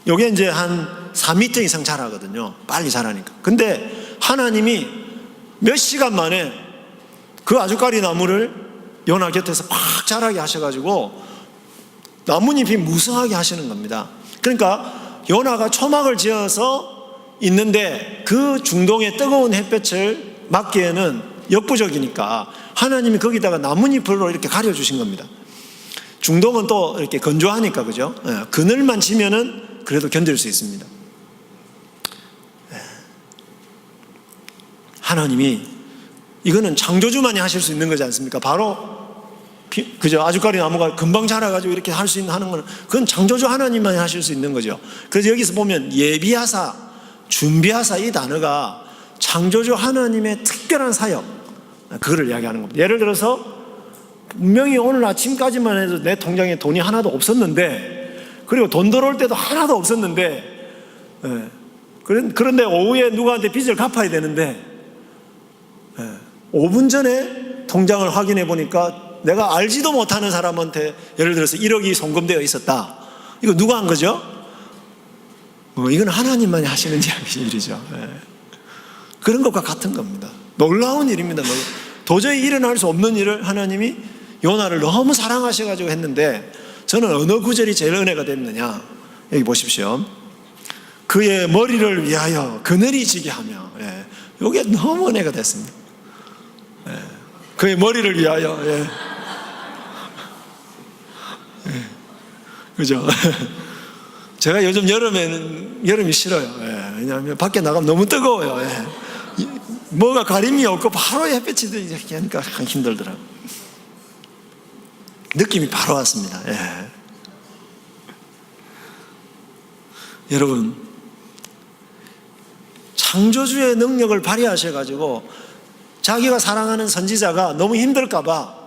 요게 이제 한 4m 이상 자라거든요. 빨리 자라니까. 근데 하나님이 몇 시간 만에 그 아주까리 나무를 요나 곁에서 팍 자라게 하셔가지고 나뭇잎이 무성하게 하시는 겁니다. 그러니까 요나가 초막을 지어서 있는데 그 중동의 뜨거운 햇볕을 맞기에는 역부족이니까 하나님이 거기다가 나뭇잎으로 이렇게 가려주신 겁니다. 중동은 또 이렇게 건조하니까, 그죠? 그늘만 치면은 그래도 견딜 수 있습니다. 하나님이, 이거는 창조주만이 하실 수 있는 거지 않습니까? 바로 그죠? 아주까리 나무가 금방 자라가지고 이렇게 할 수 있는 하는 거는 그건 창조주 하나님만이 하실 수 있는 거죠. 그래서 여기서 보면 예비하사, 준비하사, 이 단어가 창조주 하나님의 특별한 사역, 그거를 이야기하는 겁니다. 예를 들어서 분명히 오늘 아침까지만 해도 내 통장에 돈이 하나도 없었는데, 그리고 돈 들어올 때도 하나도 없었는데, 그런데 오후에 누구한테 빚을 갚아야 되는데 5분 전에 통장을 확인해 보니까 내가 알지도 못하는 사람한테 예를 들어서 1억이 송금되어 있었다. 이거 누가 한 거죠? 이건 하나님만이 하시는 일이죠. 그런 것과 같은 겁니다. 놀라운 일입니다. 도저히 일어날 수 없는 일을 하나님이 요나를 너무 사랑하셔가지고 했는데, 저는 어느 구절이 제일 은혜가 됐느냐, 여기 보십시오. 그의 머리를 위하여 그늘이 지게 하며, 이게 너무 은혜가 됐습니다. 그의 머리를 위하여, 그죠? 제가 요즘 여름이 싫어요. 왜냐하면 밖에 나가면 너무 뜨거워요. 뭐가 가림이 없고 바로 햇볕이 이렇게 하니까 힘들더라고요. 느낌이 바로 왔습니다. 여러분, 창조주의 능력을 발휘하셔가지고 자기가 사랑하는 선지자가 너무 힘들까봐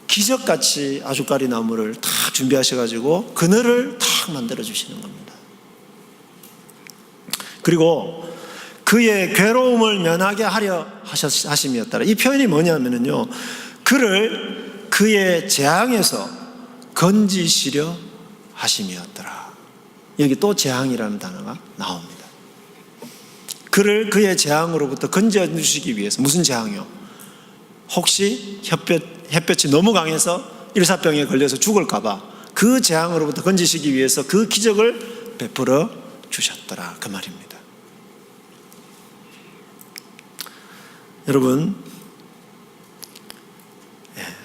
기적같이 아주까리 나무를 다 준비하셔가지고 그늘을 탁 만들어 주시는 겁니다. 그리고 그의 괴로움을 면하게 하려 하심이었더라. 이 표현이 뭐냐면요, 그를 그의 재앙에서 건지시려 하심이었더라. 여기 또 재앙이라는 단어가 나옵니다. 그를 그의 재앙으로부터 건져주시기 위해서. 무슨 재앙이요? 혹시 햇볕이 너무 강해서 일사병에 걸려서 죽을까봐 그 재앙으로부터 건지시기 위해서 그 기적을 베풀어 주셨더라, 그 말입니다. 여러분,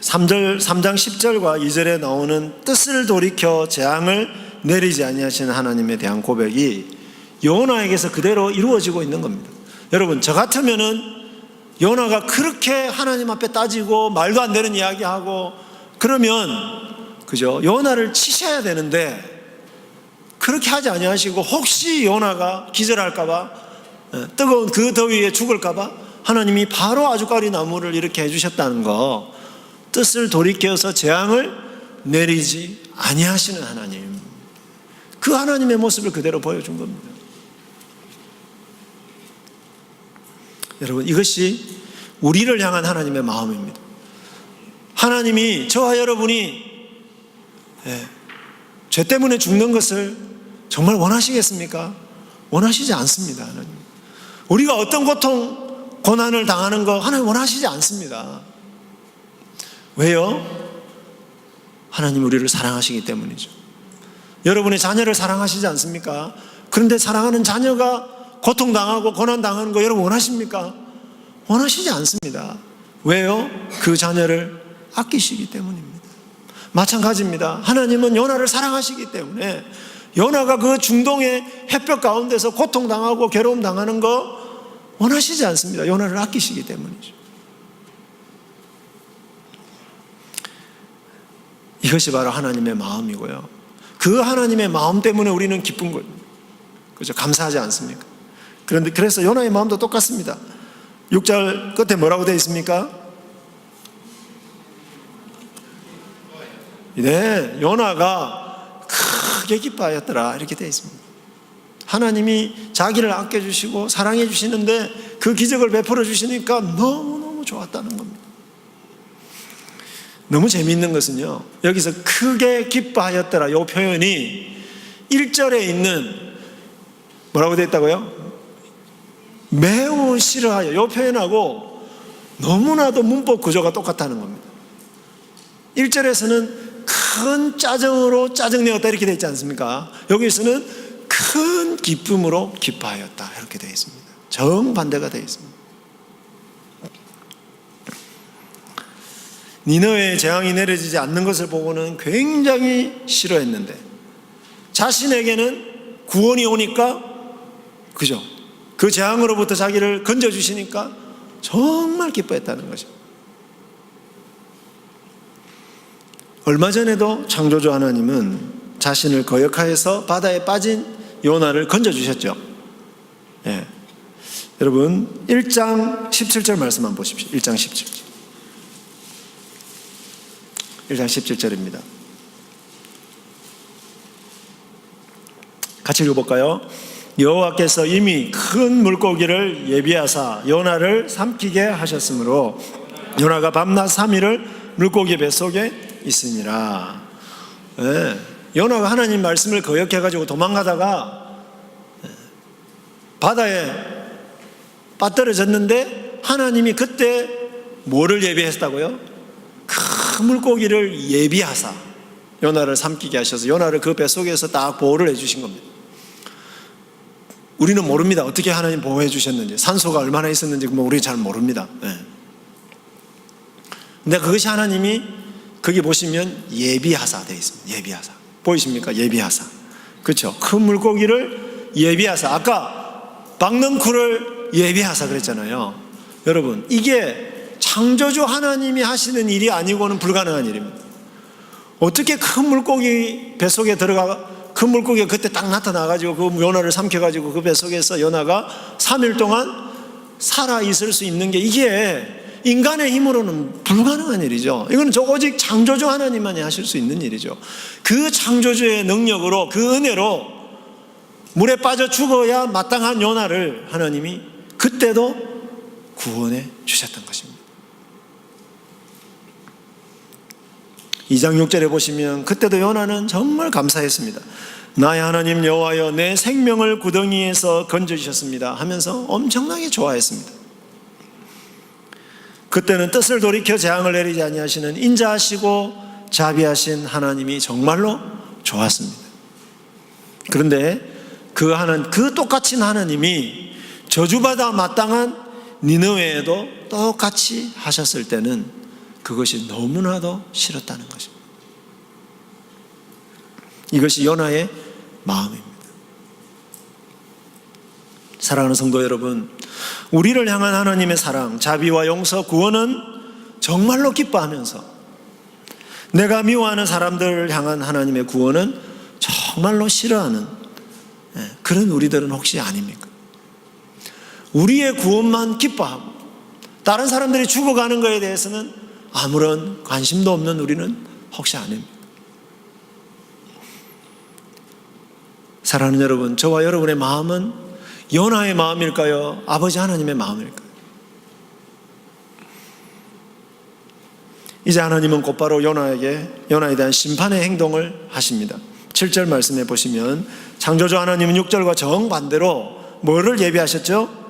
3장 10절과 2절에 나오는 뜻을 돌이켜 재앙을 내리지 아니하시는 하나님에 대한 고백이 요나에게서 그대로 이루어지고 있는 겁니다. 여러분, 저 같으면은 요나가 그렇게 하나님 앞에 따지고 말도 안 되는 이야기하고 그러면, 그죠? 요나를 치셔야 되는데 그렇게 하지 아니하시고, 혹시 요나가 기절할까봐, 뜨거운 그 더위에 죽을까봐 하나님이 바로 아주까리 나무를 이렇게 해주셨다는 거, 뜻을 돌이켜서 재앙을 내리지 아니하시는 하나님, 그 하나님의 모습을 그대로 보여준 겁니다. 여러분, 이것이 우리를 향한 하나님의 마음입니다. 하나님이 저와 여러분이 죄 때문에 죽는 것을 정말 원하시겠습니까? 원하시지 않습니다. 하나님. 우리가 어떤 고통, 고난을 당하는 거 하나님 원하시지 않습니다. 왜요? 하나님 우리를 사랑하시기 때문이죠. 여러분의 자녀를 사랑하시지 않습니까? 그런데 사랑하는 자녀가 고통당하고 고난당하는 거 여러분 원하십니까? 원하시지 않습니다. 왜요? 그 자녀를 아끼시기 때문입니다. 마찬가지입니다. 하나님은 요나를 사랑하시기 때문에 요나가 그 중동의 햇볕 가운데서 고통당하고 괴로움당하는 거 원하시지 않습니다. 요나를 아끼시기 때문이죠. 이것이 바로 하나님의 마음이고요. 그 하나님의 마음 때문에 우리는 기쁜 거예요. 그죠? 감사하지 않습니까? 그래서 요나의 마음도 똑같습니다. 6절 끝에 뭐라고 되어 있습니까? 네, 요나가 크게 기뻐하였더라, 이렇게 되어 있습니다. 하나님이 자기를 아껴주시고 사랑해 주시는데 그 기적을 베풀어 주시니까 너무너무 좋았다는 겁니다. 너무 재미있는 것은요, 여기서 크게 기뻐하였더라, 이 표현이 1절에 있는 뭐라고 되어 있다고요? 매우 싫어하여, 이 표현하고 너무나도 문법 구조가 똑같다는 겁니다. 1절에서는 큰 짜증으로 짜증내었다, 이렇게 되어 있지 않습니까? 여기서는 큰 기쁨으로 기뻐하였다, 이렇게 되어 있습니다. 정반대가 되어 있습니다. 니느웨에 재앙이 내려지지 않는 것을 보고는 굉장히 싫어했는데 자신에게는 구원이 오니까, 그죠? 그 재앙으로부터 자기를 건져주시니까 정말 기뻐했다는 거죠. 얼마 전에도 창조주 하나님은 자신을 거역하여서 바다에 빠진 요나를 건져주셨죠. 예. 여러분 1장 17절 말씀 한번 보십시오. 1장 17절. 1장 17절입니다. 같이 읽어볼까요? 여호와께서 이미 큰 물고기를 예비하사 요나를 삼키게 하셨으므로 요나가 밤낮 3일을 물고기 뱃속에 있으니라. 네. 요나가 하나님 말씀을 거역해가지고 도망가다가 바다에 빠뜨려졌는데 하나님이 그때 뭐를 예비했다고요? 큰 물고기를 예비하사 요나를 삼키게 하셔서 요나를 그 뱃속에서 딱 보호를 해주신 겁니다. 우리는 모릅니다. 어떻게 하나님 보호해 주셨는지, 산소가 얼마나 있었는지 우리 잘 모릅니다. 네. 근데 그것이 하나님이 거기 보시면 예비하사 되어 있습니다. 예비하사 보이십니까? 예비하사. 그렇죠? 큰 물고기를 예비하사. 아까 박넝쿨을 예비하사 그랬잖아요. 여러분 이게 창조주 하나님이 하시는 일이 아니고는 불가능한 일입니다. 어떻게 큰 물고기 뱃속에 들어가, 큰 물고기가 그때 딱 나타나가지고 그 요나를 삼켜가지고 그 뱃속에서 요나가 3일 동안 살아있을 수 있는 게, 이게 인간의 힘으로는 불가능한 일이죠. 이건 오직 창조주 하나님만이 하실 수 있는 일이죠. 그 창조주의 능력으로, 그 은혜로 물에 빠져 죽어야 마땅한 요나를 하나님이 그때도 구원해 주셨던 것입니다. 2장 6절에 보시면 그때도 요나는 정말 감사했습니다. 나의 하나님 여호와여, 내 생명을 구덩이에서 건져주셨습니다 하면서 엄청나게 좋아했습니다. 그때는 뜻을 돌이켜 재앙을 내리지 아니하시는 인자하시고 자비하신 하나님이 정말로 좋았습니다. 그런데 그 똑같은 하나님이 저주받아 마땅한 니느웨에도 똑같이 하셨을 때는 그것이 너무나도 싫었다는 것입니다. 이것이 요나의 마음입니다. 사랑하는 성도 여러분, 우리를 향한 하나님의 사랑, 자비와 용서, 구원은 정말로 기뻐하면서 내가 미워하는 사람들을 향한 하나님의 구원은 정말로 싫어하는 그런 우리들은 혹시 아닙니까? 우리의 구원만 기뻐하고 다른 사람들이 죽어가는 것에 대해서는 아무런 관심도 없는 우리는 혹시 아닙니까? 사랑하는 여러분, 저와 여러분의 마음은 요나의 마음일까요? 아버지 하나님의 마음일까요? 이제 하나님은 곧바로 요나에 대한 심판의 행동을 하십니다. 7절 말씀해 보시면 창조주 하나님은 6절과 정반대로 뭐를 예비하셨죠?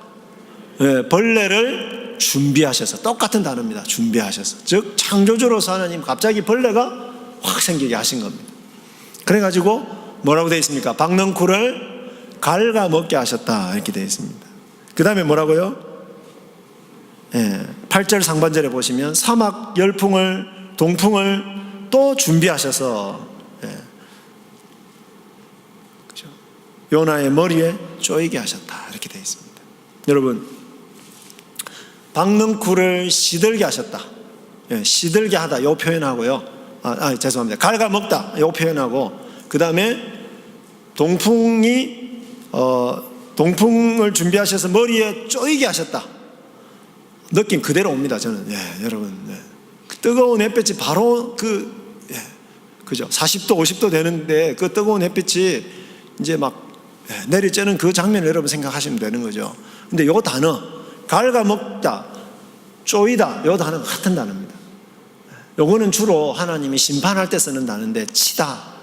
네, 벌레를 준비하셔서, 똑같은 단어입니다. 준비하셔서, 즉 창조주로서 하나님 갑자기 벌레가 확 생기게 하신 겁니다. 그래가지고 뭐라고 되어 있습니까? 박넝쿨을 갉아먹게 하셨다 이렇게 되어 있습니다. 그 다음에 뭐라고요? 8절 상반절에 보시면 사막 열풍을, 동풍을 또 준비하셔서 그렇죠? 요나의 머리에 쪼이게 하셨다 이렇게 되어 있습니다. 여러분, 박넝쿨을 시들게 하셨다, 시들게 하다 이 표현하고요, 죄송합니다, 갉아먹다 이 표현하고, 그 다음에 동풍을 준비하셔서 머리에 쪼이게 하셨다, 느낌 그대로 옵니다. 저는 여러분, 뜨거운 햇빛이 바로 그죠? 40도 50도 되는데 그 뜨거운 햇빛이 이제 막 내리쬐는 그 장면을 여러분 생각하시면 되는 거죠. 근데 이 단어 갉아먹다, 쪼이다, 이 단어가 같은 단어입니다. 요거는 주로 하나님이 심판할 때 쓰는 단어인데, 치다,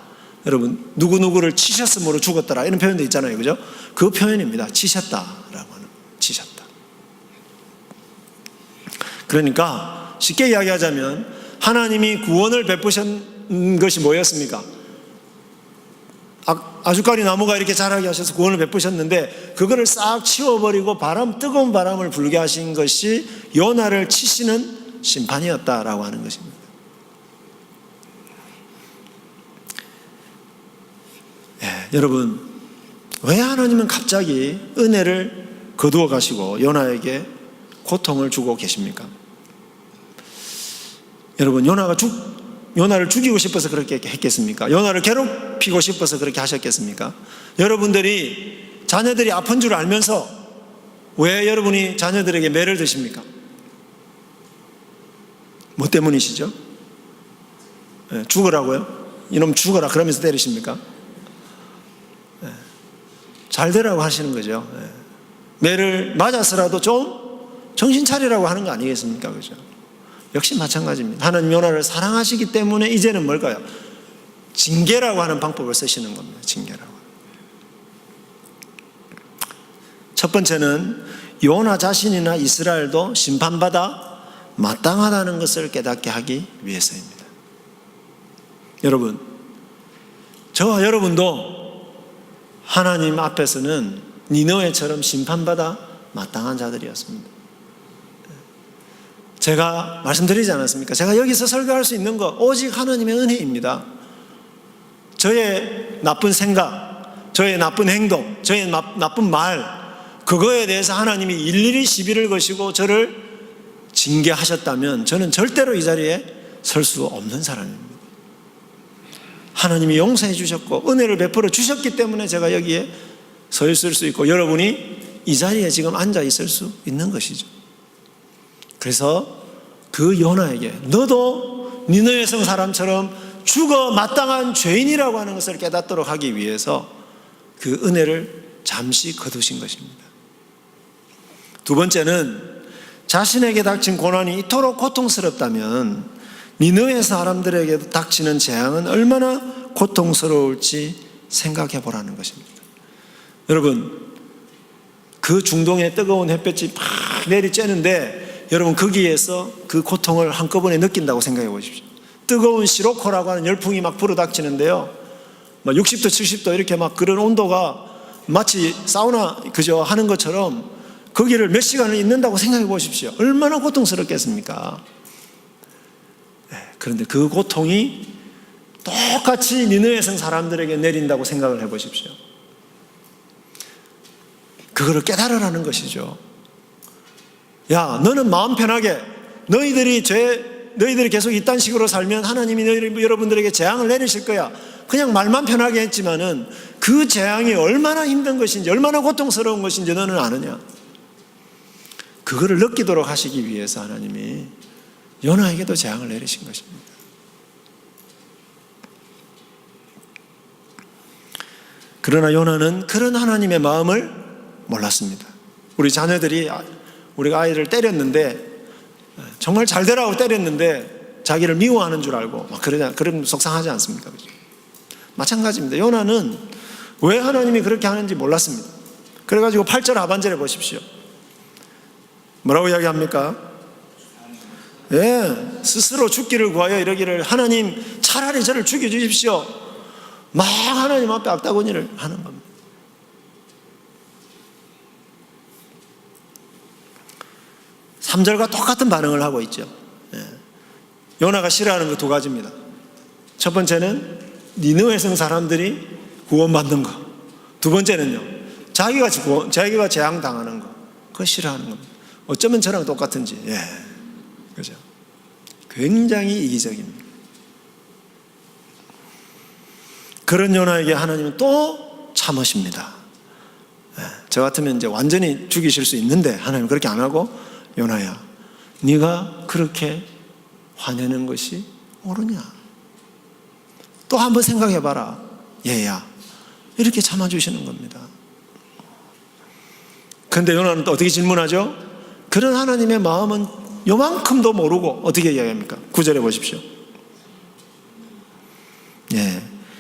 여러분 누구누구를 치셨으므로 죽었더라 이런 표현도 있잖아요, 그죠? 그 표현입니다. 치셨다라고 하는, 치셨다. 그러니까 쉽게 이야기하자면 하나님이 구원을 베푸신 것이 뭐였습니까? 아주까리 나무가 이렇게 자라게 하셔서 구원을 베푸셨는데 그거를 싹 치워버리고 뜨거운 바람을 불게 하신 것이 요나를 치시는 심판이었다라고 하는 것입니다. 여러분, 왜 하나님은 갑자기 은혜를 거두어 가시고 요나에게 고통을 주고 계십니까? 여러분, 요나를 죽이고 싶어서 그렇게 했겠습니까? 요나를 괴롭히고 싶어서 그렇게 하셨겠습니까? 여러분들이 자녀들이 아픈 줄 알면서 왜 여러분이 자녀들에게 매를 드십니까? 뭐 때문이시죠? 죽으라고요? 이놈 죽어라 그러면서 때리십니까? 잘 되라고 하시는 거죠. 매를 맞아서라도 좀 정신 차리라고 하는 거 아니겠습니까? 그죠? 역시 마찬가지입니다. 하나님 요나를 사랑하시기 때문에 이제는 뭘까요? 징계라고 하는 방법을 쓰시는 겁니다. 징계라고. 첫 번째는 요나 자신이나 이스라엘도 심판받아 마땅하다는 것을 깨닫게 하기 위해서입니다. 여러분, 저와 여러분도 하나님 앞에서는 니느웨처럼 심판받아 마땅한 자들이었습니다. 제가 말씀드리지 않았습니까? 제가 여기서 설교할 수 있는 거 오직 하나님의 은혜입니다. 저의 나쁜 생각, 저의 나쁜 행동, 저의 나쁜 말, 그거에 대해서 하나님이 일일이 시비를 거시고 저를 징계하셨다면 저는 절대로 이 자리에 설 수 없는 사람입니다. 하나님이 용서해 주셨고 은혜를 베풀어 주셨기 때문에 제가 여기에 서 있을 수 있고 여러분이 이 자리에 지금 앉아 있을 수 있는 것이죠. 그래서 그 요나에게 너도 니느웨 성 사람처럼 죽어 마땅한 죄인이라고 하는 것을 깨닫도록 하기 위해서 그 은혜를 잠시 거두신 것입니다. 두 번째는 자신에게 닥친 고난이 이토록 고통스럽다면 니느웨 사람들에게도 닥치는 재앙은 얼마나 고통스러울지 생각해 보라는 것입니다. 여러분, 그 중동의 뜨거운 햇볕이 막 내리쬐는데 여러분 거기에서 그 고통을 한꺼번에 느낀다고 생각해 보십시오. 뜨거운 시로코라고 하는 열풍이 막 불어닥치는데요, 막 60도 70도 이렇게 막 그런 온도가 마치 사우나 그저 하는 것처럼 거기를 몇 시간을 있는다고 생각해 보십시오. 얼마나 고통스럽겠습니까? 그런데 그 고통이 똑같이 니느웨 성 사람들에게 내린다고 생각을 해 보십시오. 그거를 깨달으라는 것이죠. 야, 너는 마음 편하게 너희들이 계속 이딴 식으로 살면 하나님이 여러분들에게 재앙을 내리실 거야. 그냥 말만 편하게 했지만은 그 재앙이 얼마나 힘든 것인지 얼마나 고통스러운 것인지 너는 아느냐. 그거를 느끼도록 하시기 위해서 하나님이 요나에게도 재앙을 내리신 것입니다. 그러나 요나는 그런 하나님의 마음을 몰랐습니다. 우리 자녀들이 우리가 아이를 때렸는데 정말 잘 되라고 때렸는데 자기를 미워하는 줄 알고 막 그럼 속상하지 않습니까? 그렇죠? 마찬가지입니다. 요나는 왜 하나님이 그렇게 하는지 몰랐습니다. 그래가지고 8절 하반절에 보십시오. 뭐라고 이야기합니까? 스스로 죽기를 구하여 이러기를 하나님 차라리 저를 죽여주십시오. 막 하나님 앞에 악다구니를 하는 겁니다. 삼 절과 똑같은 반응을 하고 있죠. 요나가 싫어하는 거 두 가지입니다. 첫 번째는 니느웨 성 사람들이 구원받는 거. 두 번째는요, 자기가 재앙당하는 거. 그거 싫어하는 겁니다. 어쩌면 저랑 똑같은지. 그죠? 굉장히 이기적입니다. 그런 요나에게 하나님은 또 참으십니다. 저 같으면 이제 완전히 죽이실 수 있는데 하나님은 그렇게 안 하고 요나야, 네가 그렇게 화내는 것이 옳으냐? 또 한번 생각해봐라. 얘야, 이렇게 참아주시는 겁니다. 그런데 요나는 또 어떻게 질문하죠? 그런 하나님의 마음은 요만큼도 모르고 어떻게 이야기합니까? 9절에 보십시오.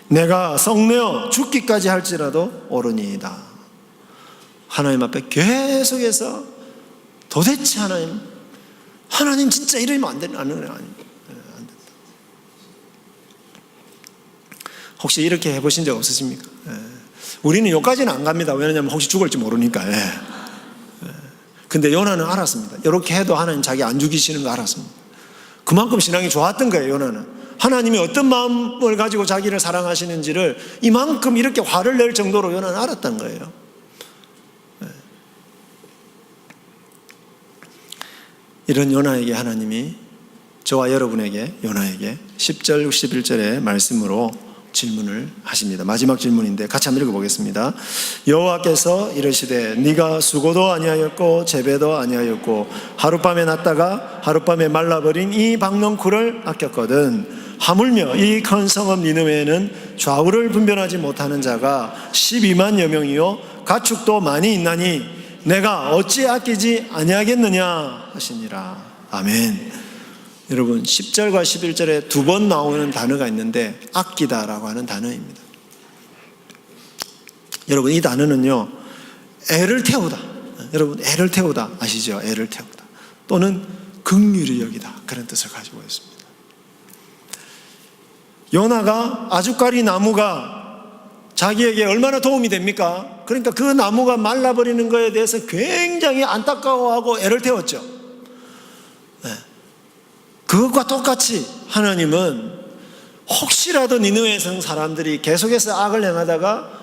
내가 성내어 죽기까지 할지라도 옳으니이다. 하나님 앞에 계속해서 도대체 하나님 진짜 이러면 안 된다. 혹시 이렇게 해보신 적 없으십니까? 우리는 여기까지는 안 갑니다. 왜냐하면 혹시 죽을지 모르니까. 근데 요나는 알았습니다. 이렇게 해도 하나님 자기 안 죽이시는 거 알았습니다. 그만큼 신앙이 좋았던 거예요. 요나는 하나님이 어떤 마음을 가지고 자기를 사랑하시는지를 이만큼 이렇게 화를 낼 정도로 요나는 알았던 거예요. 이런 요나에게 하나님이 저와 여러분에게, 요나에게 10절 11절의 말씀으로 질문을 하십니다. 마지막 질문인데 같이 한번 읽어보겠습니다. 여호와께서 이르시되 네가 수고도 아니하였고 재배도 아니하였고 하룻밤에 났다가 하룻밤에 말라버린 이 박농쿨을 아꼈거든 하물며 이 큰 성읍 니느웨에는 좌우를 분별하지 못하는 자가 12만여 명이요 가축도 많이 있나니 내가 어찌 아끼지 아니하겠느냐 하시니라. 아멘. 여러분 10절과 11절에 두 번 나오는 단어가 있는데 아끼다라고 하는 단어입니다. 여러분 이 단어는요, 애를 태우다. 여러분 애를 태우다 아시죠? 애를 태우다 또는 긍휼히 여기다 그런 뜻을 가지고 있습니다. 요나가 아주까리 나무가 자기에게 얼마나 도움이 됩니까? 그러니까 그 나무가 말라버리는 것에 대해서 굉장히 안타까워하고 애를 태웠죠. 그것과 똑같이 하나님은 혹시라도 니느웨 성 사람들이 계속해서 악을 행하다가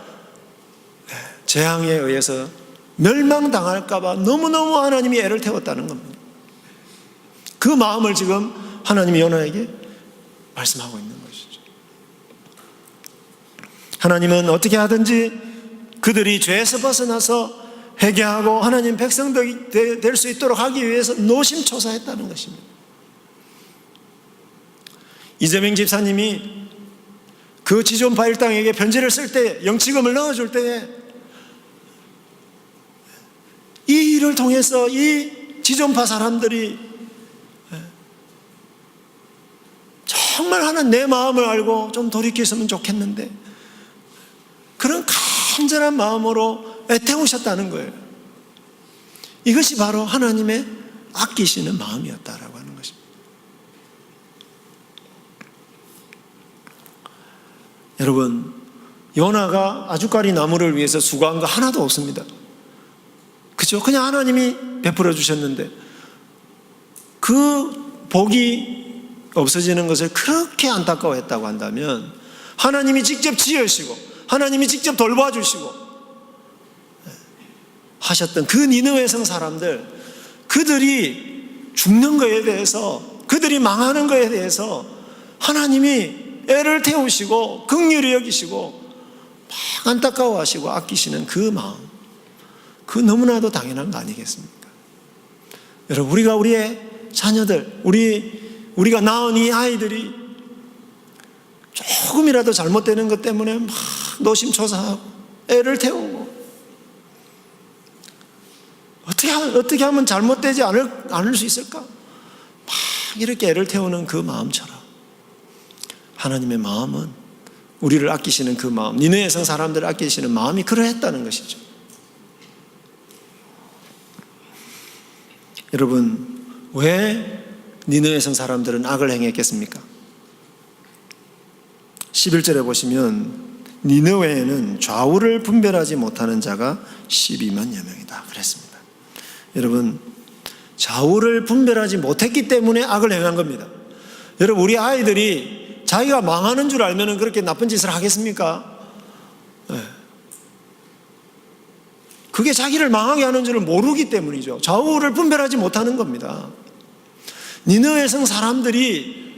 재앙에 의해서 멸망당할까봐 너무너무 하나님이 애를 태웠다는 겁니다. 그 마음을 지금 하나님이 요나에게 말씀하고 있는 것이죠. 하나님은 어떻게 하든지 그들이 죄에서 벗어나서 회개하고 하나님 백성들이 될 수 있도록 하기 위해서 노심초사했다는 것입니다. 이재명 집사님이 그 지존파 일당에게 편지를 쓸 때, 영치금을 넣어줄 때에 이 일을 통해서 이 지존파 사람들이 정말 하나 내 마음을 알고 좀 돌이켰으면 좋겠는데 그런 간절한 마음으로 애태우셨다는 거예요. 이것이 바로 하나님의 아끼시는 마음이었다라고 하는 것입니다. 여러분, 요나가 아주까리 나무를 위해서 수고한 거 하나도 없습니다. 그죠? 그냥 하나님이 베풀어 주셨는데 그 복이 없어지는 것을 그렇게 안타까워했다고 한다면 하나님이 직접 지으시고 하나님이 직접 돌봐주시고 하셨던 그 니느웨 성 사람들, 그들이 죽는 것에 대해서, 그들이 망하는 것에 대해서 하나님이 애를 태우시고 긍휼히 여기시고 막 안타까워하시고 아끼시는 그 마음, 그 너무나도 당연한 거 아니겠습니까? 여러분, 우리가 우리의 자녀들, 우리가 낳은 이 아이들이 조금이라도 잘못되는 것 때문에 막 노심초사하고 애를 태우고 어떻게 하면 잘못되지 않을 수 있을까? 막 이렇게 애를 태우는 그 마음처럼 하나님의 마음은, 우리를 아끼시는 그 마음, 니느웨 성 사람들을 아끼시는 마음이 그러했다는 것이죠. 여러분, 왜 니느웨 성 사람들은 악을 행했겠습니까? 11절에 보시면 니느웨에는 좌우를 분별하지 못하는 자가 12만여 명이다 그랬습니다. 여러분, 좌우를 분별하지 못했기 때문에 악을 행한 겁니다. 여러분, 우리 아이들이 자기가 망하는 줄 알면 그렇게 나쁜 짓을 하겠습니까? 네. 그게 자기를 망하게 하는 줄을 모르기 때문이죠. 좌우를 분별하지 못하는 겁니다. 니느웨 성 사람들이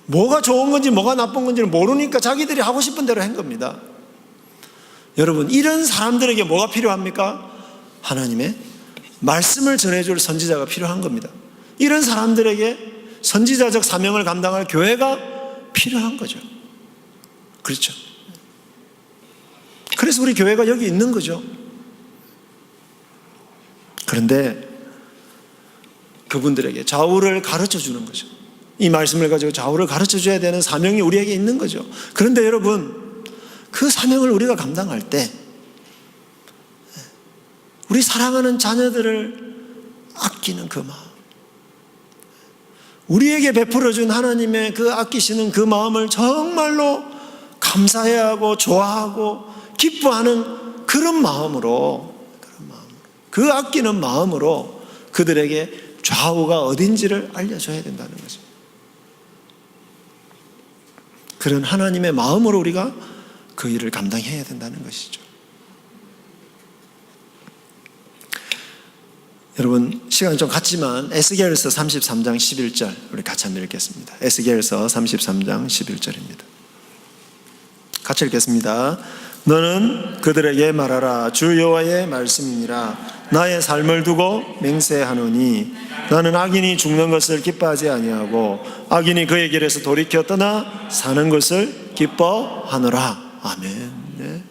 뭐가 좋은 건지 뭐가 나쁜 건지를 모르니까 자기들이 하고 싶은 대로 한 겁니다. 여러분, 이런 사람들에게 뭐가 필요합니까? 하나님의 말씀을 전해줄 선지자가 필요한 겁니다. 이런 사람들에게 선지자적 사명을 감당할 교회가 필요한 거죠. 그렇죠. 그래서 우리 교회가 여기 있는 거죠. 그런데 그분들에게 좌우를 가르쳐 주는 거죠. 이 말씀을 가지고 좌우를 가르쳐 줘야 되는 사명이 우리에게 있는 거죠. 그런데 여러분, 그 사명을 우리가 감당할 때 우리 사랑하는 자녀들을 아끼는 그 마음, 우리에게 베풀어준 하나님의 그 아끼시는 그 마음을 정말로 감사해야 하고 좋아하고 기뻐하는 그런 마음으로, 그 아끼는 마음으로 그들에게 좌우가 어딘지를 알려줘야 된다는 거죠. 그런 하나님의 마음으로 우리가 그 일을 감당해야 된다는 것이죠. 여러분 시간이 좀 갔지만 에스겔서 33장 11절 우리 같이 한번 읽겠습니다. 에스겔서 33장 11절입니다. 같이 읽겠습니다. 너는 그들에게 말하라. 주 여호와의 말씀이니라. 나의 삶을 두고 맹세하노니 나는 악인이 죽는 것을 기뻐하지 아니하고 악인이 그의 길에서 돌이켜 떠나 사는 것을 기뻐하노라. 아멘. 네.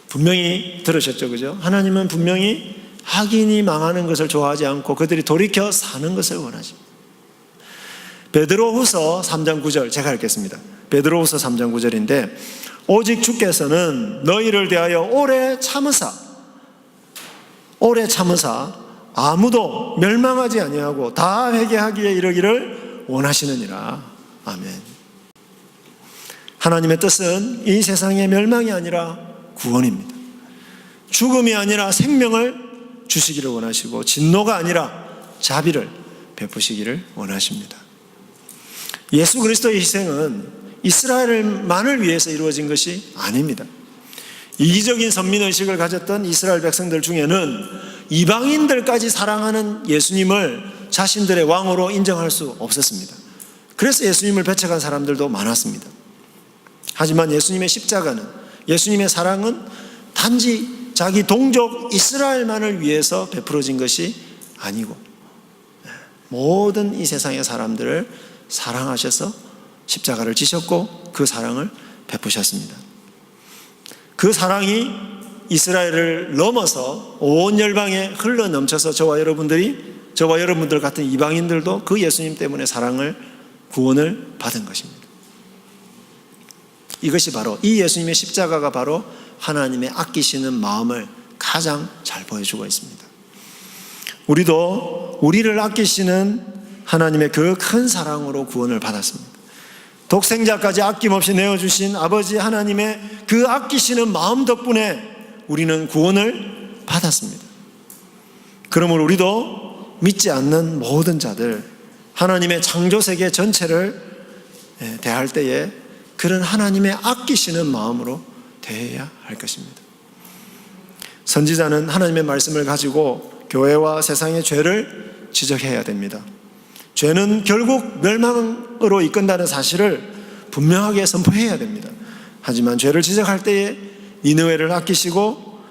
분명히 들으셨죠, 그죠? 하나님은 분명히 악인이 망하는 것을 좋아하지 않고 그들이 돌이켜 사는 것을 원하십니다. 베드로후서 3장 9절 제가 읽겠습니다. 베드로후서 3장 9절인데 오직 주께서는 너희를 대하여 오래 참으사 아무도 멸망하지 아니하고 다 회개하기에 이르기를 원하시느니라. 아멘. 하나님의 뜻은 이 세상의 멸망이 아니라 구원입니다. 죽음이 아니라 생명을 주시기를 원하시고 진노가 아니라 자비를 베푸시기를 원하십니다. 예수 그리스도의 희생은 이스라엘만을 위해서 이루어진 것이 아닙니다. 이기적인 선민의식을 가졌던 이스라엘 백성들 중에는 이방인들까지 사랑하는 예수님을 자신들의 왕으로 인정할 수 없었습니다. 그래서 예수님을 배척한 사람들도 많았습니다. 하지만 예수님의 십자가는, 예수님의 사랑은 단지 자기 동족 이스라엘만을 위해서 베풀어진 것이 아니고 모든 이 세상의 사람들을 사랑하셔서 십자가를 지셨고 그 사랑을 베푸셨습니다. 그 사랑이 이스라엘을 넘어서 온 열방에 흘러 넘쳐서 저와 여러분들 같은 이방인들도 그 예수님 때문에 사랑을, 구원을 받은 것입니다. 이것이 바로 이 예수님의 십자가가 바로 하나님의 아끼시는 마음을 가장 잘 보여주고 있습니다. 우리도 우리를 아끼시는 하나님의 그 큰 사랑으로 구원을 받았습니다. 독생자까지 아낌없이 내어주신 아버지 하나님의 그 아끼시는 마음 덕분에 우리는 구원을 받았습니다. 그러므로 우리도 믿지 않는 모든 자들, 하나님의 창조세계 전체를 대할 때에 그런 하나님의 아끼시는 마음으로 대해야 할 것입니다. 선지자는 하나님의 말씀을 가지고 교회와 세상의 죄를 지적해야 됩니다. 죄는 결국 멸망으로 이끈다는 사실을 분명하게 선포해야 됩니다. 하지만 죄를 지적할 때에 니느웨를 아끼시고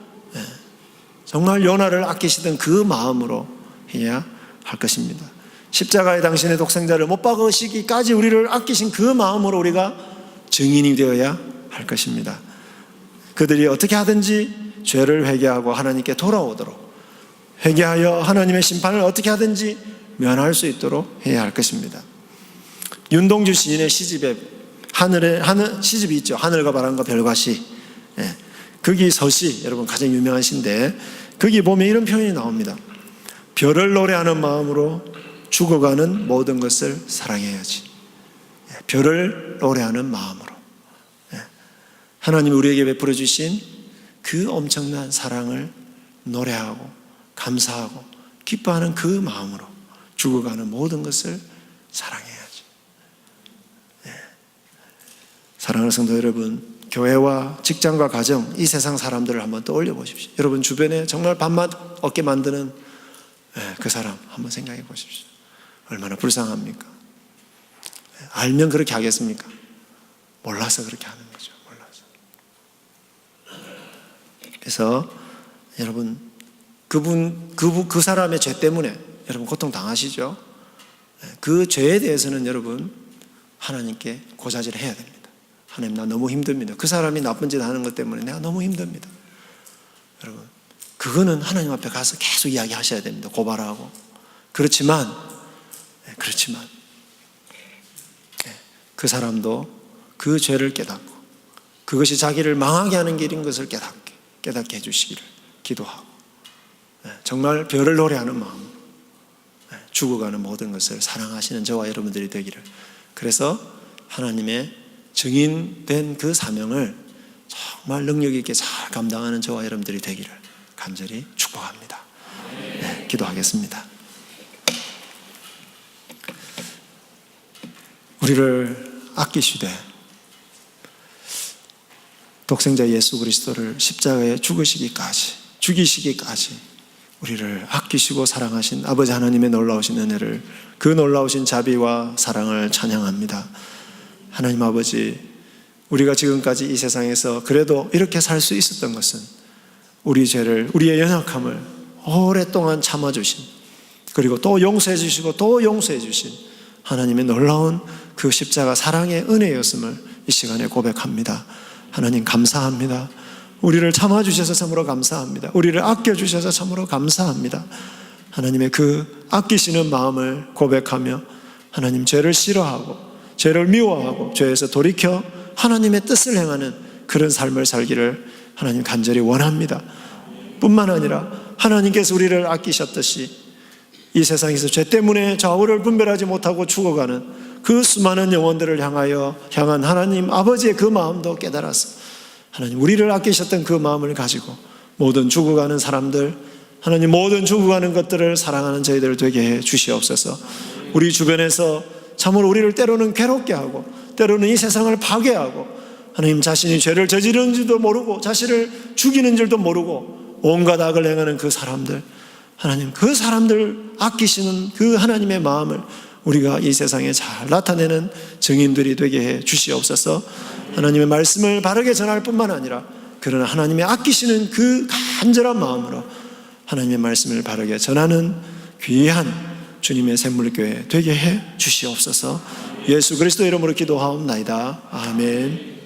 정말 요나를 아끼시던 그 마음으로 해야 할 것입니다. 십자가에 당신의 독생자를 못 박으시기까지 우리를 아끼신 그 마음으로 우리가 증인이 되어야 할 것입니다. 그들이 어떻게 하든지 죄를 회개하고 하나님께 돌아오도록, 회개하여 하나님의 심판을 어떻게 하든지 면할 수 있도록 해야 할 것입니다. 윤동주 시인의 시집에 시집이 있죠. 하늘과 바람과 별과 시. 거기 서시, 여러분 가장 유명한 시인데 거기 보면 이런 표현이 나옵니다. 별을 노래하는 마음으로 죽어가는 모든 것을 사랑해야지. 별을 노래하는 마음으로. 하나님이 우리에게 베풀어 주신 그 엄청난 사랑을 노래하고 감사하고 기뻐하는 그 마음으로 죽어가는 모든 것을 사랑해야죠. 사랑하는 성도 여러분, 교회와 직장과 가정, 이 세상 사람들을 한번 떠올려 보십시오. 여러분 주변에 정말 밥맛 없게 만드는 그 사람 한번 생각해 보십시오. 얼마나 불쌍합니까? 알면 그렇게 하겠습니까? 몰라서 그렇게 하는 거죠. 몰라서. 그래서 여러분 그 사람의 죄 때문에 여러분 고통 당하시죠? 그 죄에 대해서는 여러분 하나님께 고자질을 해야 됩니다. 하나님, 나 너무 힘듭니다. 그 사람이 나쁜 짓 하는 것 때문에 내가 너무 힘듭니다. 여러분, 그거는 하나님 앞에 가서 계속 이야기하셔야 됩니다. 고발하고. 그렇지만 그 사람도 그 죄를 깨닫고 그것이 자기를 망하게 하는 길인 것을 깨닫게 해주시기를 기도하고, 정말 별을 노래하는 마음으로 죽어가는 모든 것을 사랑하시는 저와 여러분들이 되기를, 그래서 하나님의 증인된 그 사명을 정말 능력 있게 잘 감당하는 저와 여러분들이 되기를 간절히 축복합니다. 기도하겠습니다. 우리를 아끼시되 독생자 예수 그리스도를 십자가에 죽이시기까지 우리를 아끼시고 사랑하신 아버지 하나님의 놀라우신 은혜를, 그 놀라우신 자비와 사랑을 찬양합니다. 하나님 아버지, 우리가 지금까지 이 세상에서 그래도 이렇게 살 수 있었던 것은 우리 죄를, 우리의 연약함을 오랫동안 참아주신, 그리고 또 용서해 주시고 또 용서해 주신 하나님의 놀라운 그 십자가 사랑의 은혜였음을 이 시간에 고백합니다. 하나님 감사합니다. 우리를 참아주셔서 참으로 감사합니다. 우리를 아껴주셔서 참으로 감사합니다. 하나님의 그 아끼시는 마음을 고백하며 하나님 죄를 싫어하고 죄를 미워하고 죄에서 돌이켜 하나님의 뜻을 행하는 그런 삶을 살기를 하나님 간절히 원합니다. 뿐만 아니라 하나님께서 우리를 아끼셨듯이 이 세상에서 죄 때문에 좌우를 분별하지 못하고 죽어가는 그 수많은 영혼들을 향한 하나님 아버지의 그 마음도 깨달아서 하나님 우리를 아끼셨던 그 마음을 가지고 모든 죽어가는 사람들, 하나님 모든 죽어가는 것들을 사랑하는 저희들 되게 해 주시옵소서. 우리 주변에서 참으로 우리를 때로는 괴롭게 하고 때로는 이 세상을 파괴하고 하나님 자신이 죄를 저지르는 줄도 모르고 자신을 죽이는 줄도 모르고 온갖 악을 행하는 그 사람들, 하나님 그 사람들 아끼시는 그 하나님의 마음을 우리가 이 세상에 잘 나타내는 증인들이 되게 해 주시옵소서. 하나님의 말씀을 바르게 전할 뿐만 아니라 그러나 하나님의 아끼시는 그 간절한 마음으로 하나님의 말씀을 바르게 전하는 귀한 주님의 샘물교회 되게 해 주시옵소서. 예수 그리스도 이름으로 기도하옵나이다. 아멘.